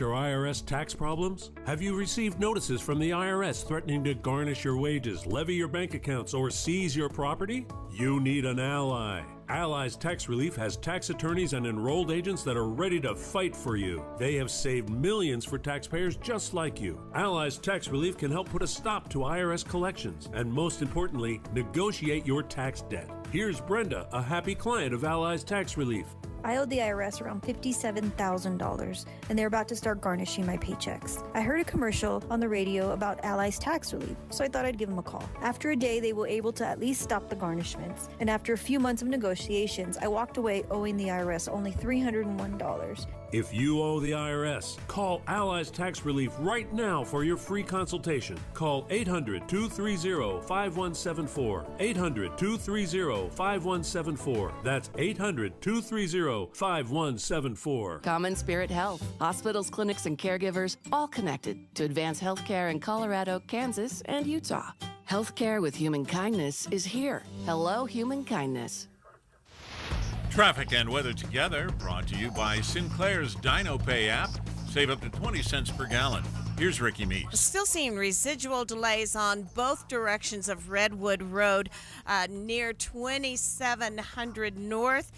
Your IRS tax problems? Have you received notices from the IRS threatening to garnish your wages, levy your bank accounts, or seize your property? You need an ally. Allies Tax Relief has tax attorneys and enrolled agents that are ready to fight for you. They have saved millions for taxpayers just like you. Allies Tax Relief can help put a stop to IRS collections and, most importantly, negotiate your tax debt. Here's Brenda, a happy client of Allies Tax Relief. I owed the IRS around $57,000, and they're about to start garnishing my paychecks. I heard a commercial on the radio about Allies Tax Relief, so I thought I'd give them a call. After a day, they were able to at least stop the garnishments, and after a few months of negotiations, I walked away owing the IRS only $301. If you owe the IRS, call Allies Tax Relief right now for your free consultation. Call 800-230-5174. 800-230-5174. That's 800-230-5174. Common Spirit Health. Hospitals, clinics, and caregivers all connected to advance healthcare in Colorado, Kansas, and Utah. Healthcare with human kindness is here. Hello, human kindness. Traffic and weather together, brought to you by Sinclair's DinoPay app. Save up to 20 cents per gallon. Here's Ricky Meese. Still seeing residual delays on both directions of Redwood Road near 2700 North.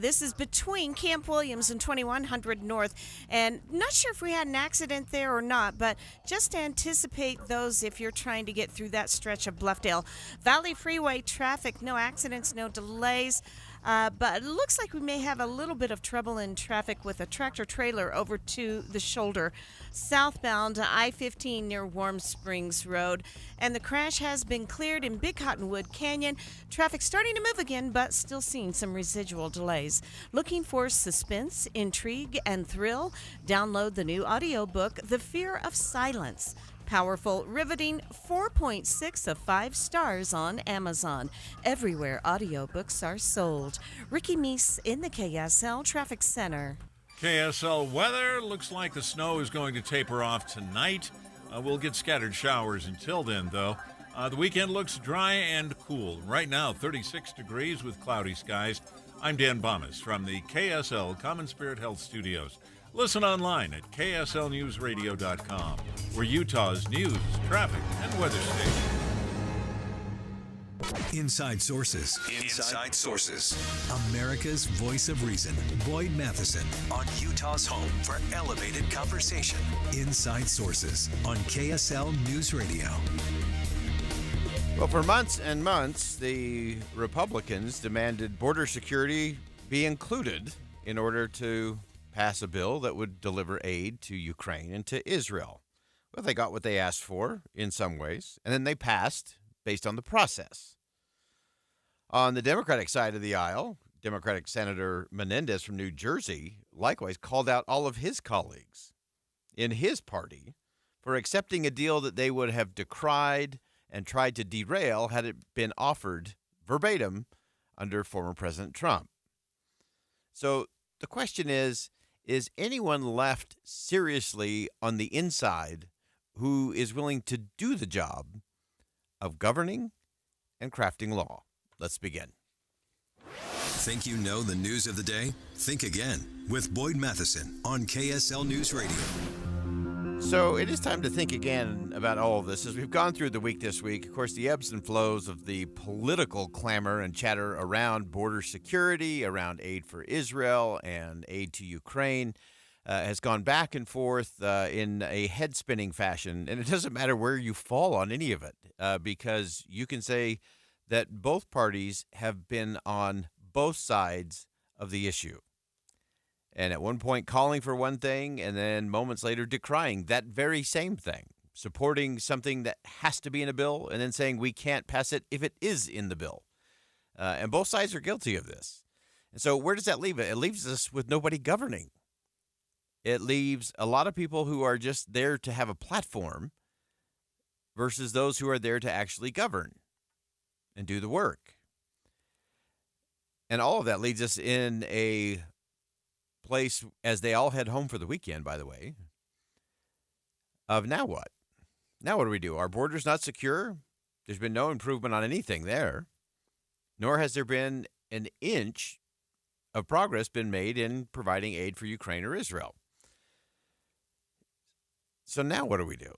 This is between Camp Williams and 2100 North. And not sure if we had an accident there or not, but just anticipate those if you're trying to get through that stretch of Bluffdale. Valley Freeway traffic, no accidents, no delays. But it looks like we may have a little bit of trouble in traffic with a tractor trailer over to the shoulder. Southbound I-15 near Warm Springs Road. And the crash has been cleared in Big Cottonwood Canyon. Traffic starting to move again, but still seeing some residual delays. Looking for suspense, intrigue, and thrill? Download the new audiobook, The Fear of Silence. Powerful, riveting, 4.6 of 5 stars on Amazon. Everywhere audiobooks are sold. Ricky Meese in the KSL Traffic Center. KSL weather. Looks like the snow is going to taper off tonight. We'll get scattered showers until then, though. The weekend looks dry and cool. Right now, 36 degrees with cloudy skies. I'm Dan Bomas from the KSL Common Spirit Health Studios. Listen online at kslnewsradio.com. We're Utah's news, traffic, and weather station. Inside Sources. Inside Sources. America's voice of reason. Boyd Matheson on Utah's home for elevated conversation. Inside Sources on KSL News Radio. Well, for months and months, the Republicans demanded border security be included in order to pass a bill that would deliver aid to Ukraine and to Israel. Well, they got what they asked for in some ways, and then they passed based on the process. On the Democratic side of the aisle, Democratic Senator Menendez from New Jersey likewise called out all of his colleagues in his party for accepting a deal that they would have decried and tried to derail had it been offered verbatim under former President Trump. So the question is anyone left seriously on the inside who is willing to do the job of governing and crafting law? Let's begin. Think you know the news of the day? Think again with Boyd Matheson on KSL News Radio. So it is time to think again about all of this. As we've gone through the week this week, of course, the ebbs and flows of the political clamor and chatter around border security, around aid for Israel and aid to Ukraine has gone back and forth in a head-spinning fashion. And it doesn't matter where you fall on any of it because you can say that both parties have been on both sides of the issue. And at one point calling for one thing and then moments later decrying that very same thing, supporting something that has to be in a bill and then saying we can't pass it if it is in the bill. And both sides are guilty of this. And so where does that leave it? It leaves us with nobody governing. It leaves a lot of people who are just there to have a platform versus those who are there to actually govern and do the work. And all of that leads us in a place, as they all head home for the weekend, by the way, of now what? Now what do we do? Our border's not secure. There's been no improvement on anything there, nor has there been an inch of progress been made in providing aid for Ukraine or Israel. So now what do we do?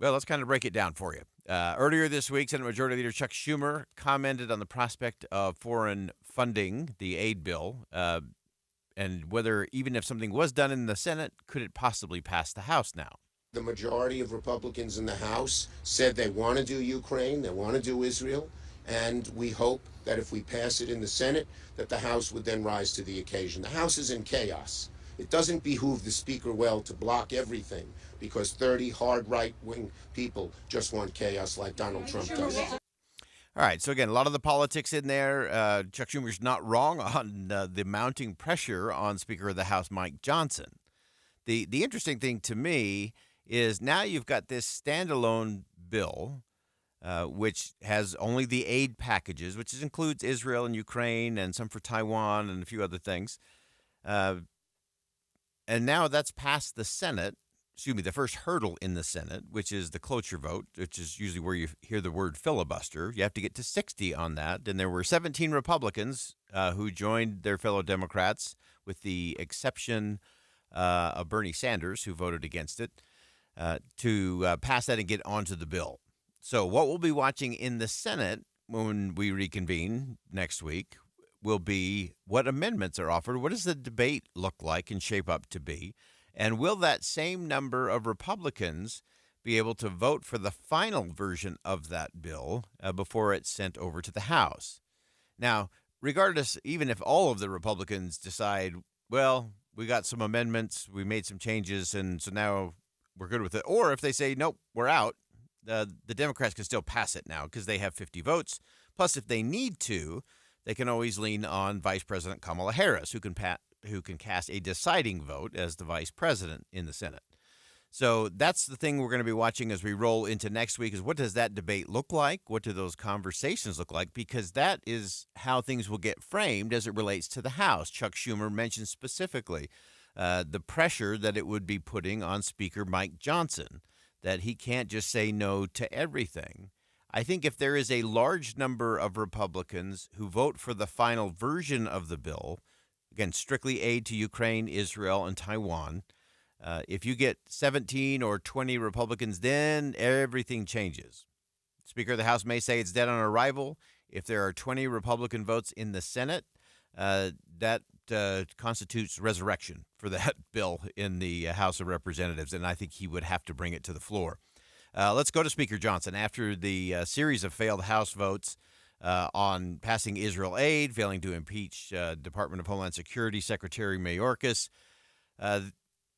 Well, let's kind of break it down for you. Earlier this week, Senate Majority Leader Chuck Schumer commented on the prospect of foreign funding, the aid bill, and whether even if something was done in the Senate, could it possibly pass the House now? The majority of Republicans in the House said they want to do Ukraine, they want to do Israel, and we hope that if we pass it in the Senate, that the House would then rise to the occasion. The House is in chaos. It doesn't behoove the Speaker well to block everything because 30 hard right-wing people just want chaos like Donald Trump does. All right, so again, a lot of the politics in there. Chuck Schumer's not wrong on the mounting pressure on Speaker of the House Mike Johnson. The interesting thing to me is now you've got this standalone bill, which has only the aid packages, which includes Israel and Ukraine and some for Taiwan and a few other things. And now that's passed the Senate, the first hurdle in the Senate, which is the cloture vote, which is usually where you hear the word filibuster. You have to get to 60 on that. And there were 17 Republicans who joined their fellow Democrats, with the exception of Bernie Sanders, who voted against it, to pass that and get onto the bill. So what we'll be watching in the Senate when we reconvene next week will be what amendments are offered. What does the debate look like and shape up to be? And will that same number of Republicans be able to vote for the final version of that bill before it's sent over to the House? Now, regardless, even if all of the Republicans decide, well, we got some amendments, we made some changes, and so now we're good with it, or if they say, nope, we're out, the Democrats can still pass it now because they have 50 votes. Plus, if they need to, they can always lean on Vice President Kamala Harris, who can cast a deciding vote as the vice president in the Senate. So that's the thing we're going to be watching as we roll into next week, is what does that debate look like? What do those conversations look like? Because that is how things will get framed as it relates to the House. Chuck Schumer mentioned specifically the pressure that it would be putting on Speaker Mike Johnson, that he can't just say no to everything. I think if there is a large number of Republicans who vote for the final version of the bill, again, strictly aid to Ukraine, Israel, and Taiwan, if you get 17 or 20 Republicans, then everything changes. Speaker of the House may say it's dead on arrival. If there are 20 Republican votes in the Senate, that constitutes resurrection for that bill in the House of Representatives, and I think he would have to bring it to the floor. Let's go to Speaker Johnson. After the series of failed House votes on passing Israel aid, failing to impeach Department of Homeland Security Secretary Mayorkas,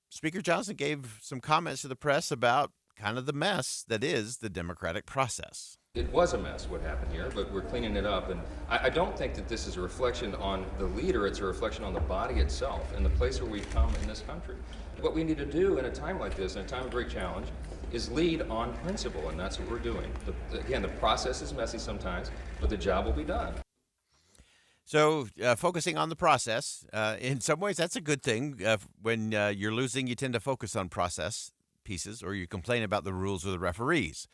Speaker Johnson gave some comments to the press about kind of the mess that is the democratic process. It was a mess what happened here, but we're cleaning it up. And I don't think that this is a reflection on the leader. It's a reflection on the body itself and the place where we've come in this country. What we need to do in a time like this, in a time of great challenge, is lead on principle, and that's what we're doing. Again, the process is messy sometimes, but the job will be done. So focusing on the process, in some ways that's a good thing. When you're losing, you tend to focus on process pieces, or you complain about the rules or the referees.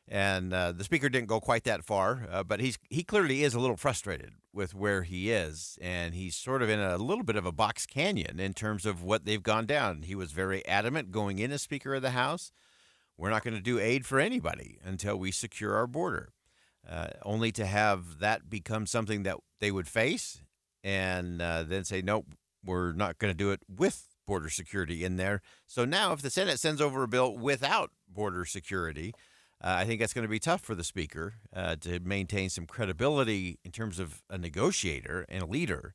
And the speaker didn't go quite that far, but he clearly is a little frustrated with where he is, and he's sort of in a little bit of a box canyon in terms of what they've gone down. He was very adamant going in as Speaker of the House. We're not going to do aid for anybody until we secure our border, only to have that become something that they would face and then say, nope, we're not going to do it with border security in there. So now if the Senate sends over a bill without border security, I think that's going to be tough for the speaker to maintain some credibility in terms of a negotiator and a leader.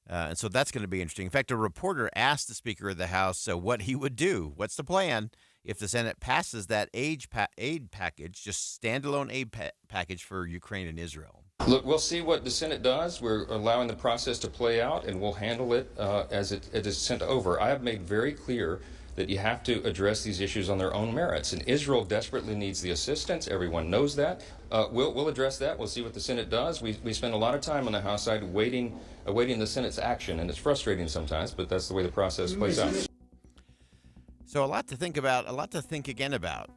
And so that's going to be interesting. In fact, a reporter asked the Speaker of the House what he would do. What's the plan if the Senate passes that aid package, just standalone aid package for Ukraine and Israel? Look, we'll see what the Senate does. We're allowing the process to play out, and we'll handle it as it is sent over. I have made very clear that you have to address these issues on their own merits. And Israel desperately needs the assistance. Everyone knows that. We'll address that. We'll see what the Senate does. We spend a lot of time on the House side awaiting the Senate's action, and it's frustrating sometimes, but that's the way the process plays out. So a lot to think about, a lot to think again about.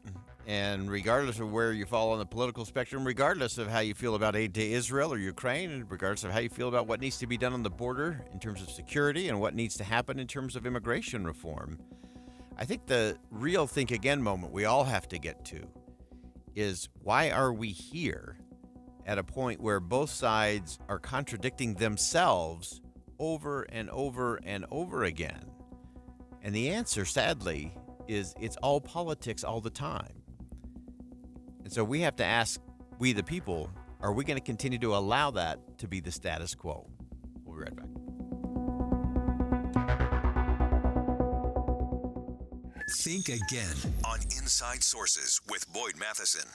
And regardless of where you fall on the political spectrum, regardless of how you feel about aid to Israel or Ukraine, and regardless of how you feel about what needs to be done on the border in terms of security and what needs to happen in terms of immigration reform, I think the real think again moment we all have to get to is, why are we here at a point where both sides are contradicting themselves over and over and over again? And the answer, sadly, is it's all politics all the time. And so we have to ask, we the people, are we going to continue to allow that to be the status quo? We'll be right back. Think again on Inside Sources with Boyd Matheson.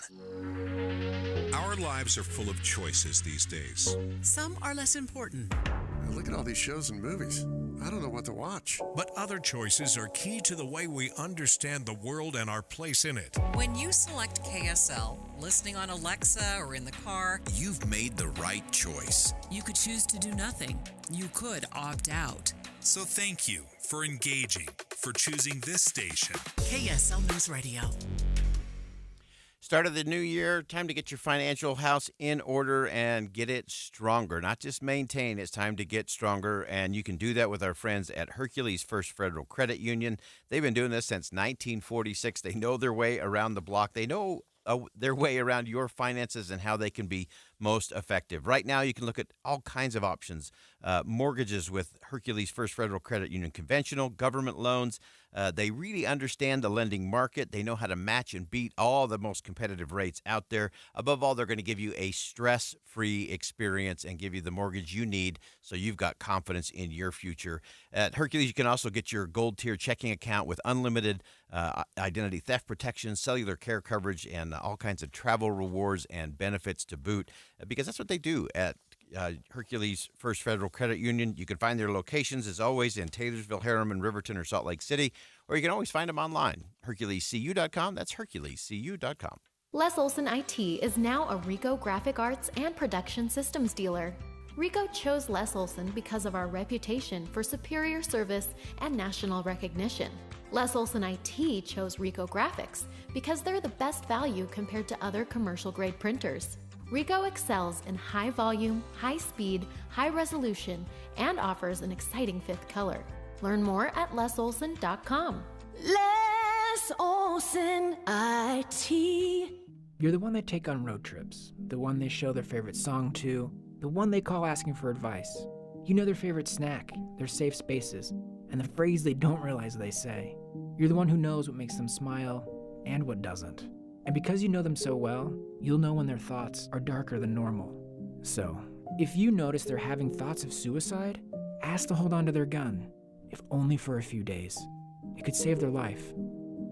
Our lives are full of choices these days. Some are less important. Look at all these shows and movies. I don't know what to watch. But other choices are key to the way we understand the world and our place in it. When you select KSL, listening on Alexa or in the car, You've made the right choice. you could choose to do nothing. You could opt out. So thank you for engaging, for choosing this station. KSL News Radio. Start of the new year, time to get your financial house in order and get it stronger. Not just maintain, it's time to get stronger, and you can do that with our friends at Hercules First Federal Credit Union. They've been doing this since 1946. They know their way around the block. They know their way around your finances and how they can be most effective. Right now, you can look at all kinds of options. Mortgages with Hercules First Federal Credit Union, conventional, government loans. They really understand the lending market. They know how to match and beat all the most competitive rates out there. Above all, they're going to give you a stress-free experience and give you the mortgage you need so you've got confidence in your future. At Hercules, you can also get your gold tier checking account with unlimited identity theft protection, cellular care coverage, and all kinds of travel rewards and benefits to boot, because that's what they do at Hercules First Federal Credit Union. You can find their locations, as always, in Taylorsville, Harriman, Riverton, or Salt Lake City, or you can always find them online, HerculesCU.com. That's HerculesCU.com. Les Olson IT is now a Rico Graphic Arts and Production Systems dealer. Rico chose Les Olson because of our reputation for superior service and national recognition. Les Olson IT chose Rico Graphics because they're the best value compared to other commercial-grade printers. Rico excels in high volume, high speed, high resolution, and offers an exciting fifth color. Learn more at lesolson.com. Les Olson IT. You're the one they take on road trips, the one they show their favorite song to, the one they call asking for advice. You know their favorite snack, their safe spaces, and the phrase they don't realize they say. You're the one who knows what makes them smile and what doesn't. And because you know them so well, you'll know when their thoughts are darker than normal. So, if you notice they're having thoughts of suicide, ask to hold on to their gun, if only for a few days. It could save their life.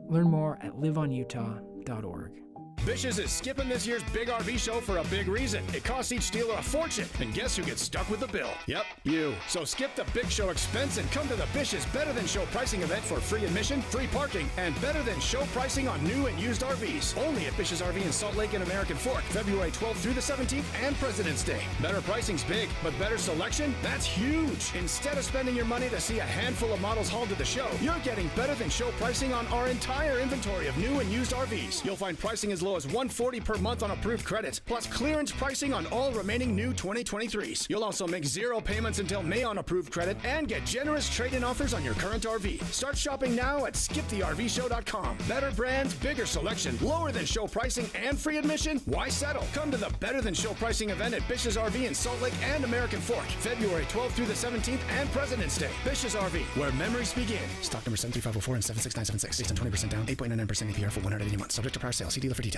Learn more at liveonutah.org. Bish's is skipping this year's big RV show for a big reason. It costs each dealer a fortune, and guess who gets stuck with the bill? Yep, you. So skip the big show expense and come to the Bish's Better Than Show pricing event for free admission, free parking, and better than show pricing on new and used RVs. Only at Bish's RV in Salt Lake and American Fork, February 12th through the 17th and President's Day. Better pricing's big, but better selection? That's huge. Instead of spending your money to see a handful of models hauled to the show, you're getting better than show pricing on our entire inventory of new and used RVs. You'll find pricing as low as $140 per month on approved credit, plus clearance pricing on all remaining new 2023s. You'll also make 0 payments until May on approved credit and get generous trade-in offers on your current RV. Start shopping now at skipthervshow.com. Better brands, bigger selection, lower than show pricing, and free admission? Why settle? Come to the Better Than Show pricing event at Bish's RV in Salt Lake and American Fork, February 12th through the 17th and President's Day. Bish's RV, where memories begin. Stock number 73504 and 76976. Based on 20% down, 8.99% APR for 180 months. Subject to prior sale. See dealer for details.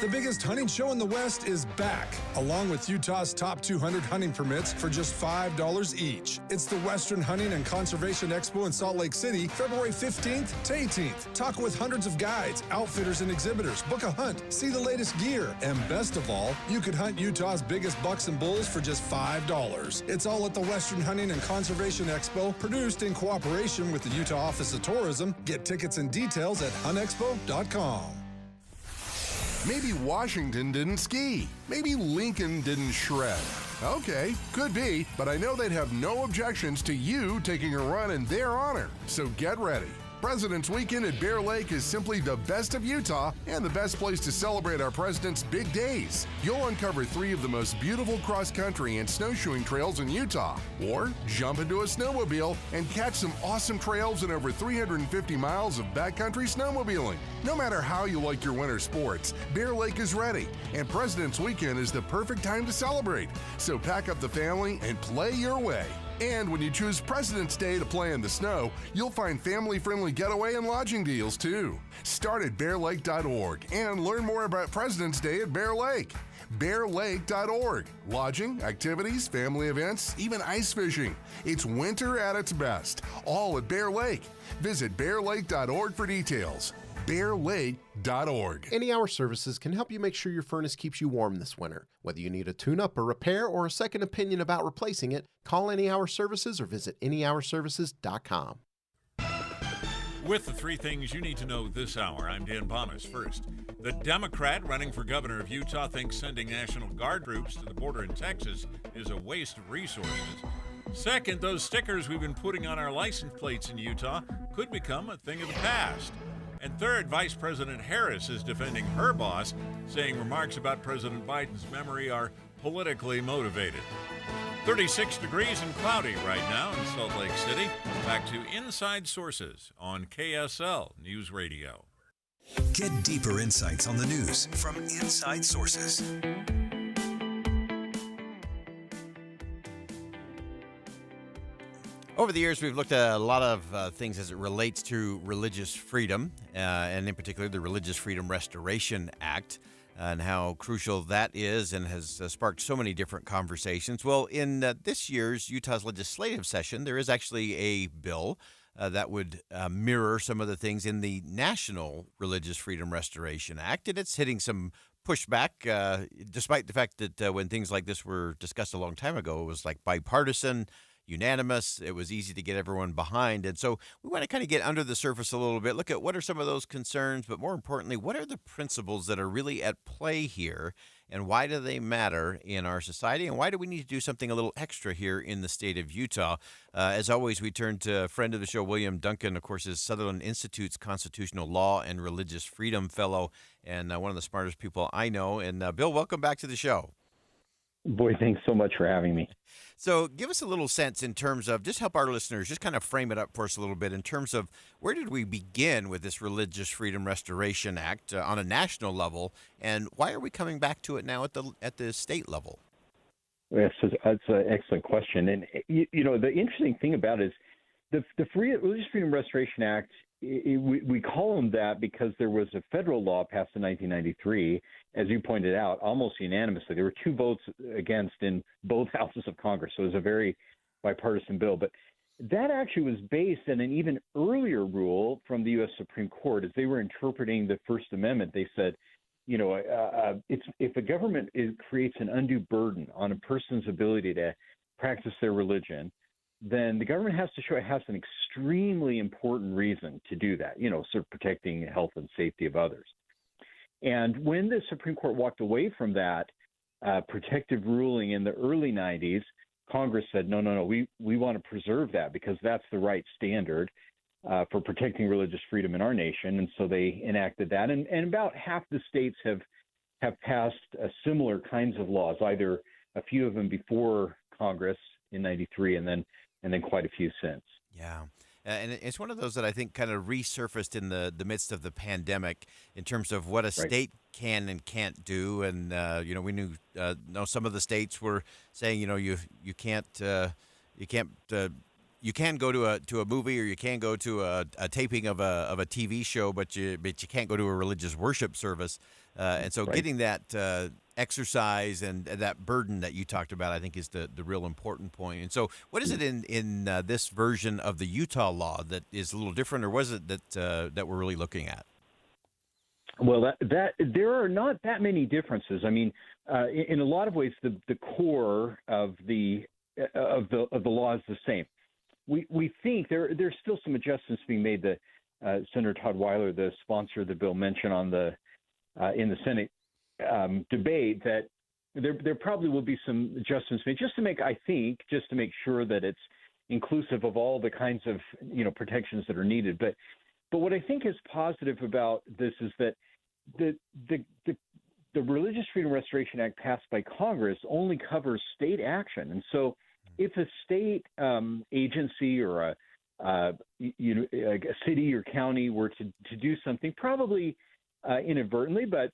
The biggest hunting show in the West is back, along with Utah's top 200 hunting permits for just $5 each. It's the Western Hunting and Conservation Expo in Salt Lake City, February 15th to 18th. Talk with hundreds of guides, outfitters, and exhibitors. Book a hunt, see the latest gear, and best of all, you could hunt Utah's biggest bucks and bulls for just $5. It's all at the Western Hunting and Conservation Expo, produced in cooperation with the Utah Office of Tourism. Get tickets and details at huntexpo.com. Maybe Washington didn't ski. Maybe Lincoln didn't shred. Okay, could be, but I know they'd have no objections to you taking a run in their honor. So get ready. President's Weekend at Bear Lake is simply the best of Utah and the best place to celebrate our president's big days. You'll uncover 3 of the most beautiful cross-country and snowshoeing trails in Utah, or jump into a snowmobile and catch some awesome trails and over 350 miles of backcountry snowmobiling. No matter how you like your winter sports, Bear Lake is ready, and President's Weekend is the perfect time to celebrate. So pack up the family and play your way. And when you choose President's Day to play in the snow, you'll find family-friendly getaway and lodging deals, too. Start at bearlake.org and learn more about President's Day at Bear Lake. bearlake.org. Lodging, activities, family events, even ice fishing. It's winter at its best, all at Bear Lake. Visit bearlake.org for details. bearlake.org. Any Hour Services can help you make sure your furnace keeps you warm this winter. Whether you need a tune-up, a repair, or a second opinion about replacing it, call Any Hour Services or visit anyhourservices.com. With the 3 things you need to know this hour, I'm Dan Bomas. First, the Democrat running for governor of Utah thinks sending National Guard troops to the border in Texas is a waste of resources. Second, those stickers we've been putting on our license plates in Utah could become a thing of the past. And third, Vice President Harris is defending her boss, saying remarks about President Biden's memory are politically motivated. 36 degrees and cloudy right now in Salt Lake City. Back to Inside Sources on KSL News Radio. Get deeper insights on the news from Inside Sources. Over the years, we've looked at a lot of things as it relates to religious freedom, and in particular the Religious Freedom Restoration Act, and how crucial that is and has sparked so many different conversations. Well, in this year's Utah's legislative session, there is actually a bill that would mirror some of the things in the National Religious Freedom Restoration Act, and it's hitting some pushback, despite the fact that when things like this were discussed a long time ago, it was like bipartisan, unanimous. It was easy to get everyone behind. And so we want to kind of get under the surface a little bit, look at what are some of those concerns, but more importantly, what are the principles that are really at play here, and why do they matter in our society, and why do we need to do something a little extra here in the state of Utah? As always, we turn to a friend of the show, William Duncan, of course, is Sutherland Institute's Constitutional Law and Religious Freedom Fellow, and one of the smartest people I know. And Bill, welcome back to the show. Boy, thanks so much for having me. So give us a little sense in terms of, just help our listeners, just kind of frame it up for us a little bit in terms of where did we begin with this Religious Freedom Restoration Act on a national level, and why are we coming back to it now at the state level? Yes, that's an excellent question. And, you know, the interesting thing about it is the Religious Freedom Restoration Act, we call them that because there was a federal law passed in 1993, as you pointed out, almost unanimously. There were 2 votes against in both houses of Congress, so it was a very bipartisan bill. But that actually was based on an even earlier rule from the U.S. Supreme Court. As they were interpreting the First Amendment, they said, you know, if a government creates an undue burden on a person's ability to practice their religion, then the government has to show it has an extremely important reason to do that, you know, sort of protecting the health and safety of others. And when the Supreme Court walked away from that protective ruling in the early 90s, Congress said, no, we want to preserve that because that's the right standard for protecting religious freedom in our nation. And so they enacted that. And about half the states have passed similar kinds of laws, either a few of them before Congress in 93 and then quite a few since. Yeah. And it's one of those that I think kind of resurfaced in the midst of the pandemic in terms of what a state can and can't do. And, you know, we knew some of the states were saying, you know, you can go to a movie, or you can go to a taping of a TV show, but you can't go to a religious worship service. And so getting that exercise and that burden that you talked about, I think, is the real important point. And so what is it in this version of the Utah law that is a little different, or was it that we're really looking at? Well, that there are not that many differences. I mean, in a lot of ways, the core of the law is the same. We think there's still some adjustments being made. That Senator Todd Weiler, the sponsor of the bill, mentioned on in the Senate debate that there probably will be some adjustments made just to make sure that it's inclusive of all the kinds of, you know, protections that are needed. But But what I think is positive about this is that the Religious Freedom Restoration Act passed by Congress only covers state action. And so if a state agency or a city or county were to do something, probably inadvertently, but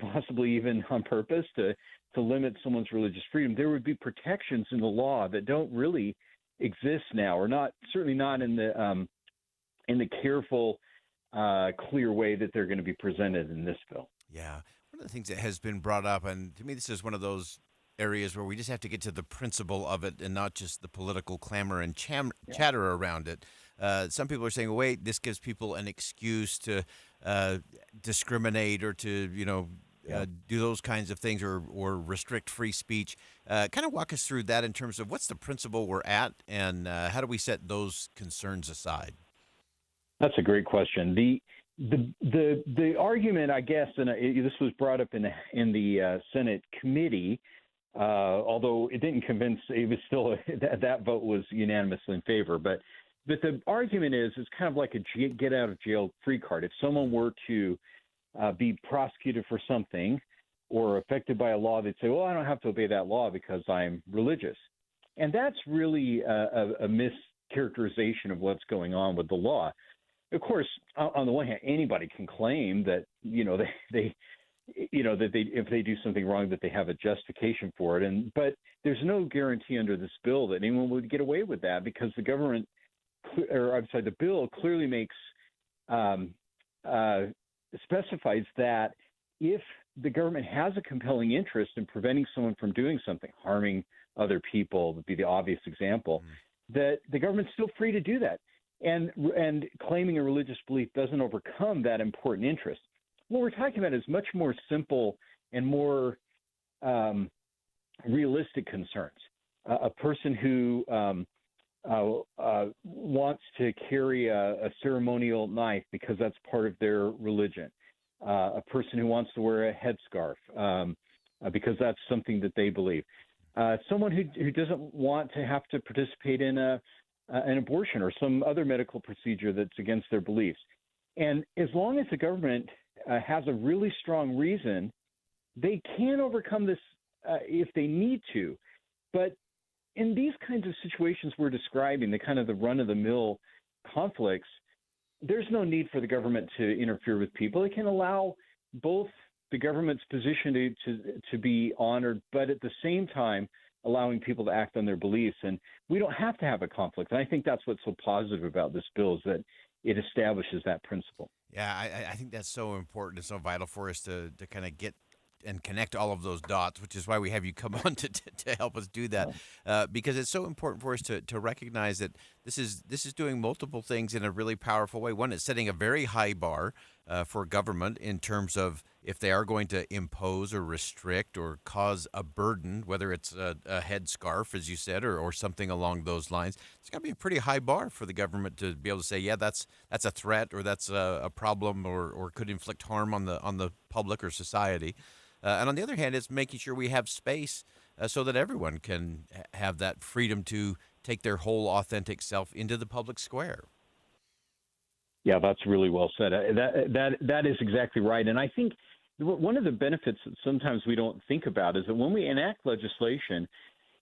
possibly even on purpose to limit someone's religious freedom, there would be protections in the law that don't really exist now, or certainly not in the careful, clear way that they're going to be presented in this bill. Yeah. One of the things that has been brought up, and to me this is one of those areas where we just have to get to the principle of it and not just the political clamor and chatter around it. Some people are saying, well, wait, this gives people an excuse to discriminate or to, do those kinds of things or restrict free speech. Kind of walk us through that in terms of what's the principle we're at and how do we set those concerns aside? That's a great question. The argument, I guess, and this was brought up in the Senate committee, although it didn't convince. It was still that vote was unanimously in favor. But the argument is it's kind of like a get out of jail free card. If someone were to be prosecuted for something or affected by a law, they'd say, well, I don't have to obey that law because I'm religious. And that's really a mischaracterization of what's going on with the law. Of course, on the one hand, anybody can claim that, they if they do something wrong, that they have a justification for it. But there's no guarantee under this bill that anyone would get away with that, because the the bill clearly makes specifies that if the government has a compelling interest in preventing someone from doing something, harming other people would be the obvious example, that the government's still free to do that. And claiming a religious belief doesn't overcome that important interest. What we're talking about is much more simple and more realistic concerns. A person who wants to carry a ceremonial knife because that's part of their religion. A person who wants to wear a headscarf because that's something that they believe. Someone who doesn't want to have to participate in an abortion or some other medical procedure that's against their beliefs. And as long as the government has a really strong reason, they can overcome this if they need to. But in these kinds of situations we're describing, the kind of the run-of-the-mill conflicts, there's no need for the government to interfere with people. It can allow both the government's position to be honored, but at the same time allowing people to act on their beliefs. And we don't have to have a conflict. And I think that's what's so positive about this bill, is that it establishes that principle. Yeah, I think that's so important and so vital for us to kind of get and connect all of those dots, which is why we have you come on to help us do that, because it's so important for us to recognize that this is doing multiple things in a really powerful way. One, it's setting a very high bar for government in terms of if they are going to impose or restrict or cause a burden, whether it's a headscarf, as you said, or something along those lines. It's got to be a pretty high bar for the government to be able to say, yeah, that's a threat, or that's a problem, or could inflict harm on the public or society. And on the other hand, it's making sure we have space so that everyone can have that freedom to take their whole authentic self into the public square. Yeah, that's really well said. That is exactly right. And I think one of the benefits that sometimes we don't think about is that when we enact legislation,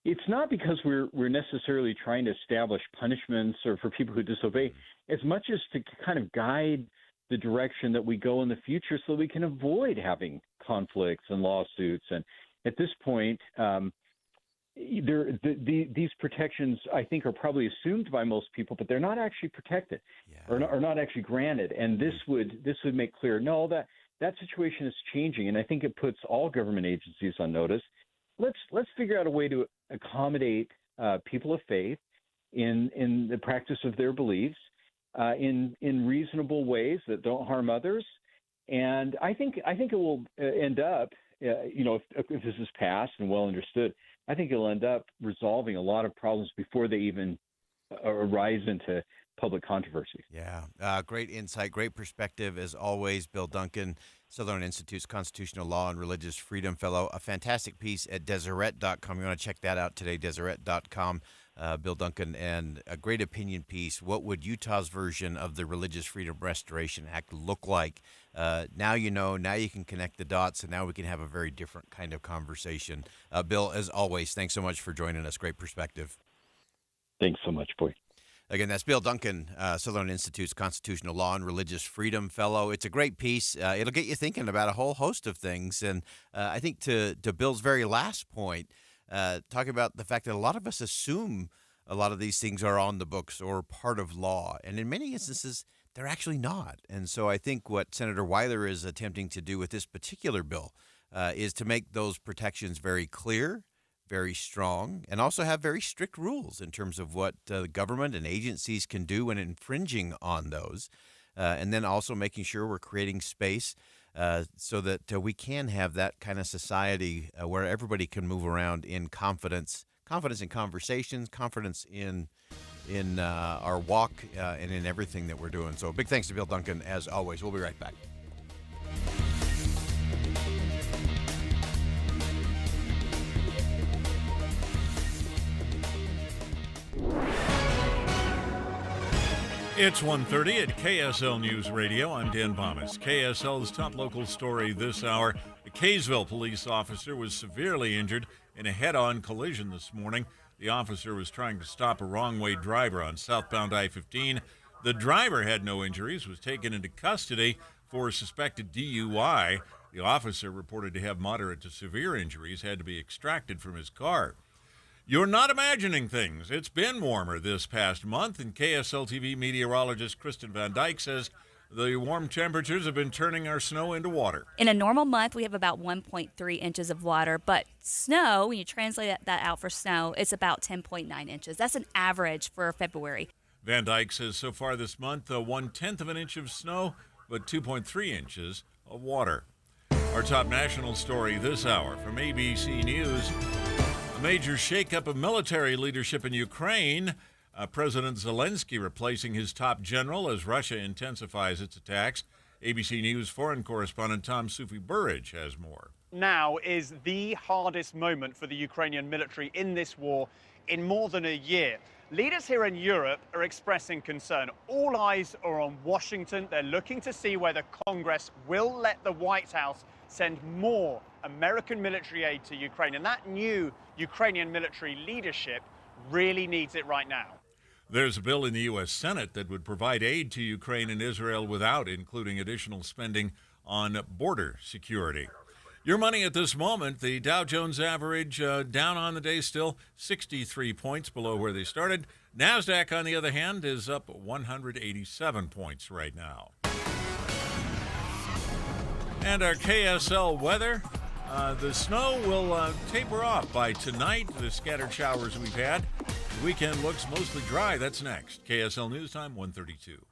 it's not because we're necessarily trying to establish punishments or for people who disobey, as much as to kind of guide the direction that we go in the future so we can avoid having conflicts and lawsuits. And at this point, these protections, I think, are probably assumed by most people, but they're not actually protected or not actually granted. And this would make clear, no, that situation is changing. And I think it puts all government agencies on notice. Let's figure out a way to accommodate people of faith in the practice of their beliefs in reasonable ways that don't harm others. And I think it will end up, if this is passed and well understood, I think it'll end up resolving a lot of problems before they even arise into public controversy. Yeah, great insight, great perspective as always, Bill Duncan, Southern Institute's Constitutional Law and Religious Freedom Fellow. A fantastic piece at Deseret.com. You want to check that out today, Deseret.com. Bill Duncan, and a great opinion piece. What would Utah's version of the Religious Freedom Restoration Act look like? Now you know, now you can connect the dots, and now we can have a very different kind of conversation. Bill, as always, thanks so much for joining us. Great perspective. Thanks so much, Boyd. Again, that's Bill Duncan, Sutherland Institute's Constitutional Law and Religious Freedom Fellow. It's a great piece. It'll get you thinking about a whole host of things. And I think to Bill's very last point, talking about the fact that a lot of us assume a lot of these things are on the books or part of law. And in many instances, they're actually not. And so I think what Senator Weiler is attempting to do with this particular bill is to make those protections very clear, very strong, and also have very strict rules in terms of what the government and agencies can do when infringing on those. And then also making sure we're creating space so that we can have that kind of society where everybody can move around in confidence in conversations, confidence in our walk, and in everything that we're doing. So big thanks to Bill Duncan, as always. We'll be right back. It's 1:30 at KSL News Radio. I'm Dan Bomas. KSL's top local story this hour. A Kaysville police officer was severely injured in a head-on collision this morning. The officer was trying to stop a wrong-way driver on southbound I-15. The driver had no injuries, was taken into custody for suspected DUI. The officer, reported to have moderate to severe injuries, had to be extracted from his car. You're not imagining things. It's been warmer this past month, and KSL TV meteorologist Kristen Van Dyke says the warm temperatures have been turning our snow into water. In a normal month, we have about 1.3 inches of water, but snow, when you translate that out for snow, it's about 10.9 inches. That's an average for February. Van Dyke says so far this month, 1/10 of an inch of snow, but 2.3 inches of water. Our top national story this hour from ABC News. A major shakeup of military leadership in Ukraine. President Zelensky replacing his top general as Russia intensifies its attacks. ABC News foreign correspondent Tom Sufi-Burridge has more. Now is the hardest moment for the Ukrainian military in this war in more than a year. Leaders here in Europe are expressing concern. All eyes are on Washington. They're looking to see whether Congress will let the White House send more American military aid to Ukraine. And that new Ukrainian military leadership really needs it right now. There's a bill in the U.S. Senate that would provide aid to Ukraine and Israel without including additional spending on border security. Your money at this moment, the Dow Jones average down on the day still, 63 points below where they started. NASDAQ, on the other hand, is up 187 points right now. And our KSL weather, the snow will taper off by tonight, the scattered showers we've had. The weekend looks mostly dry. That's next. KSL News Time, 1:32.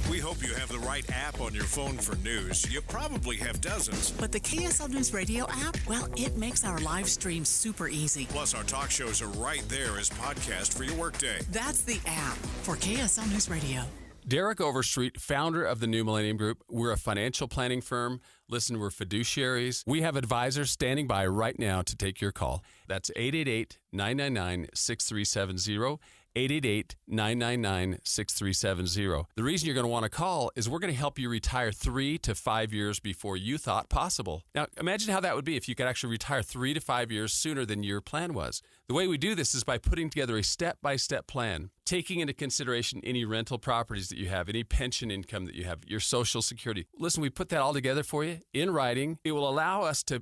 We hope you have the right app on your phone for news. You probably have dozens. But the KSL News Radio app, well, it makes our live stream super easy. Plus, our talk shows are right there as podcast for your workday. That's the app for KSL News Radio. Derek Overstreet, founder of the New Millennium Group. We're a financial planning firm. Listen, we're fiduciaries. We have advisors standing by right now to take your call. That's 888-999-6370. 888-999-6370. The reason you're going to want to call is we're going to help you retire 3 to 5 years before you thought possible. Now, imagine how that would be if you could actually retire 3 to 5 years sooner than your plan was. The way we do this is by putting together a step-by-step plan, taking into consideration any rental properties that you have, any pension income that you have, your Social Security. Listen, we put that all together for you in writing. It will allow us to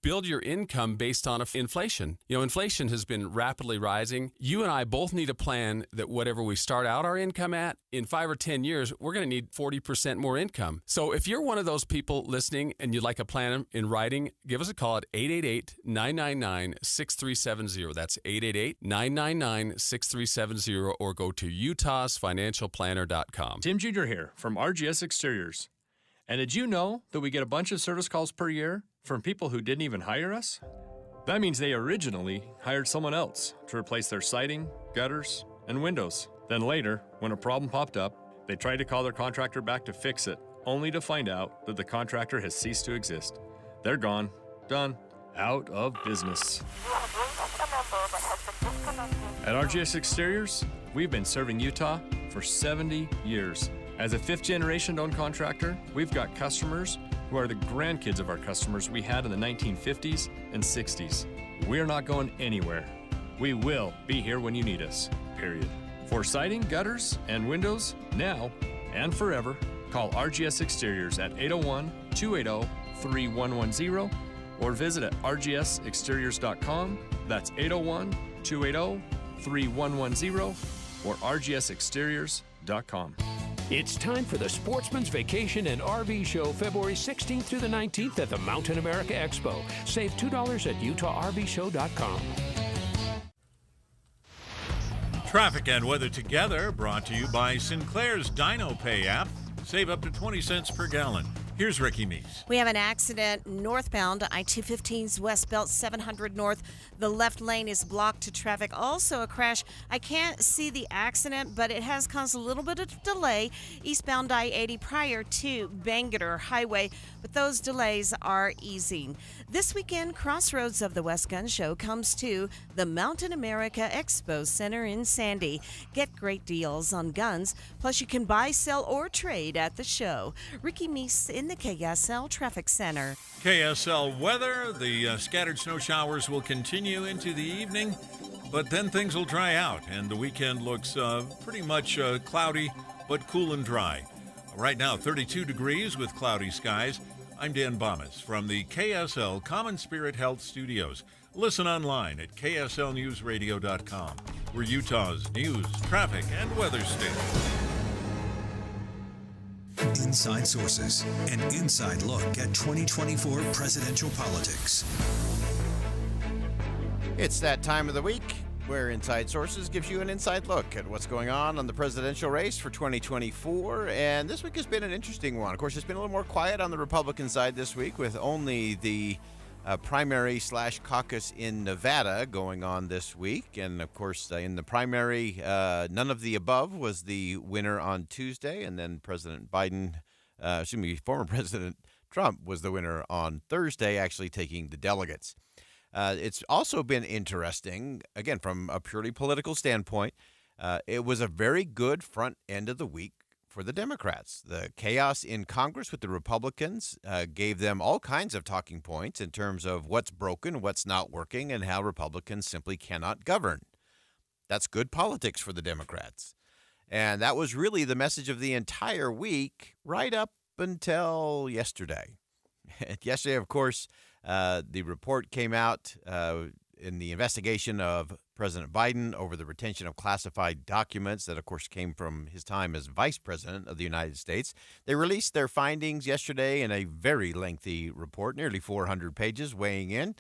build your income based on inflation. You know, inflation has been rapidly rising. You and I both need a plan that whatever we start out our income at, in 5 or 10 years, we're going to need 40% more income. So if you're one of those people listening and you'd like a plan in writing, give us a call at 888-999-6370. That's 888-999-6370, or go to utahsfinancialplanner.com. Tim Jr. here from RGS Exteriors. And did you know that we get a bunch of service calls per year from people who didn't even hire us? That means they originally hired someone else to replace their siding, gutters, and windows. Then later, when a problem popped up, they tried to call their contractor back to fix it, only to find out that the contractor has ceased to exist. They're gone, done, out of business. You have reached a number that has been disconnected. At RGS Exteriors, we've been serving Utah for 70 years. As a fifth-generation owned contractor, we've got customers who are the grandkids of our customers we had in the 1950s and 60s. We're not going anywhere. We will be here when you need us, period. For siding, gutters, and windows, now and forever, call RGS Exteriors at 801-280-3110 or visit at rgsexteriors.com. That's 801-280-3110 or rgsexteriors.com. It's time for the Sportsman's Vacation and RV Show, February 16th through the 19th at the Mountain America Expo. Save $2 at UtahRVShow.com. Traffic and weather together, brought to you by Sinclair's Dino Pay app. Save up to 20 cents per gallon. Here's Ricky Meese. We have an accident northbound I-215's West Belt 700 North. The left lane is blocked to traffic. Also a crash. I can't see the accident, but it has caused a little bit of delay eastbound I-80 prior to Bangor Highway, but those delays are easing. This weekend, Crossroads of the West Gun Show comes to the Mountain America Expo Center in Sandy. Get great deals on guns, plus you can buy, sell, or trade at the show. Ricky Meese in the KSL Traffic Center. KSL weather. The scattered snow showers will continue into the evening, but then things will dry out, and the weekend looks pretty much cloudy but cool and dry. Right now, 32 degrees with cloudy skies. I'm Dan Bomas from the KSL Common Spirit Health Studios. Listen online at kslnewsradio.com. We're Utah's news, traffic, and weather station. Inside Sources, an inside look at 2024 presidential politics. It's that time of the week where Inside Sources gives you an inside look at what's going on the presidential race for 2024. And this week has been an interesting one. Of course, it's been a little more quiet on the Republican side this week with only the primary/caucus in Nevada going on this week. And of course, in the primary, none of the above was the winner on Tuesday. And then former President Trump was the winner on Thursday, actually taking the delegates. It's also been interesting, again, from a purely political standpoint. It was a very good front end of the week for the Democrats. The chaos in Congress with the Republicans gave them all kinds of talking points in terms of what's broken, what's not working, and how Republicans simply cannot govern. That's good politics for the Democrats. And that was really the message of the entire week right up until yesterday. Yesterday, of course, the report came out in the investigation of President Biden over the retention of classified documents that, of course, came from his time as vice president of the United States. They released their findings yesterday in a very lengthy report, nearly 400 pages, weighing in.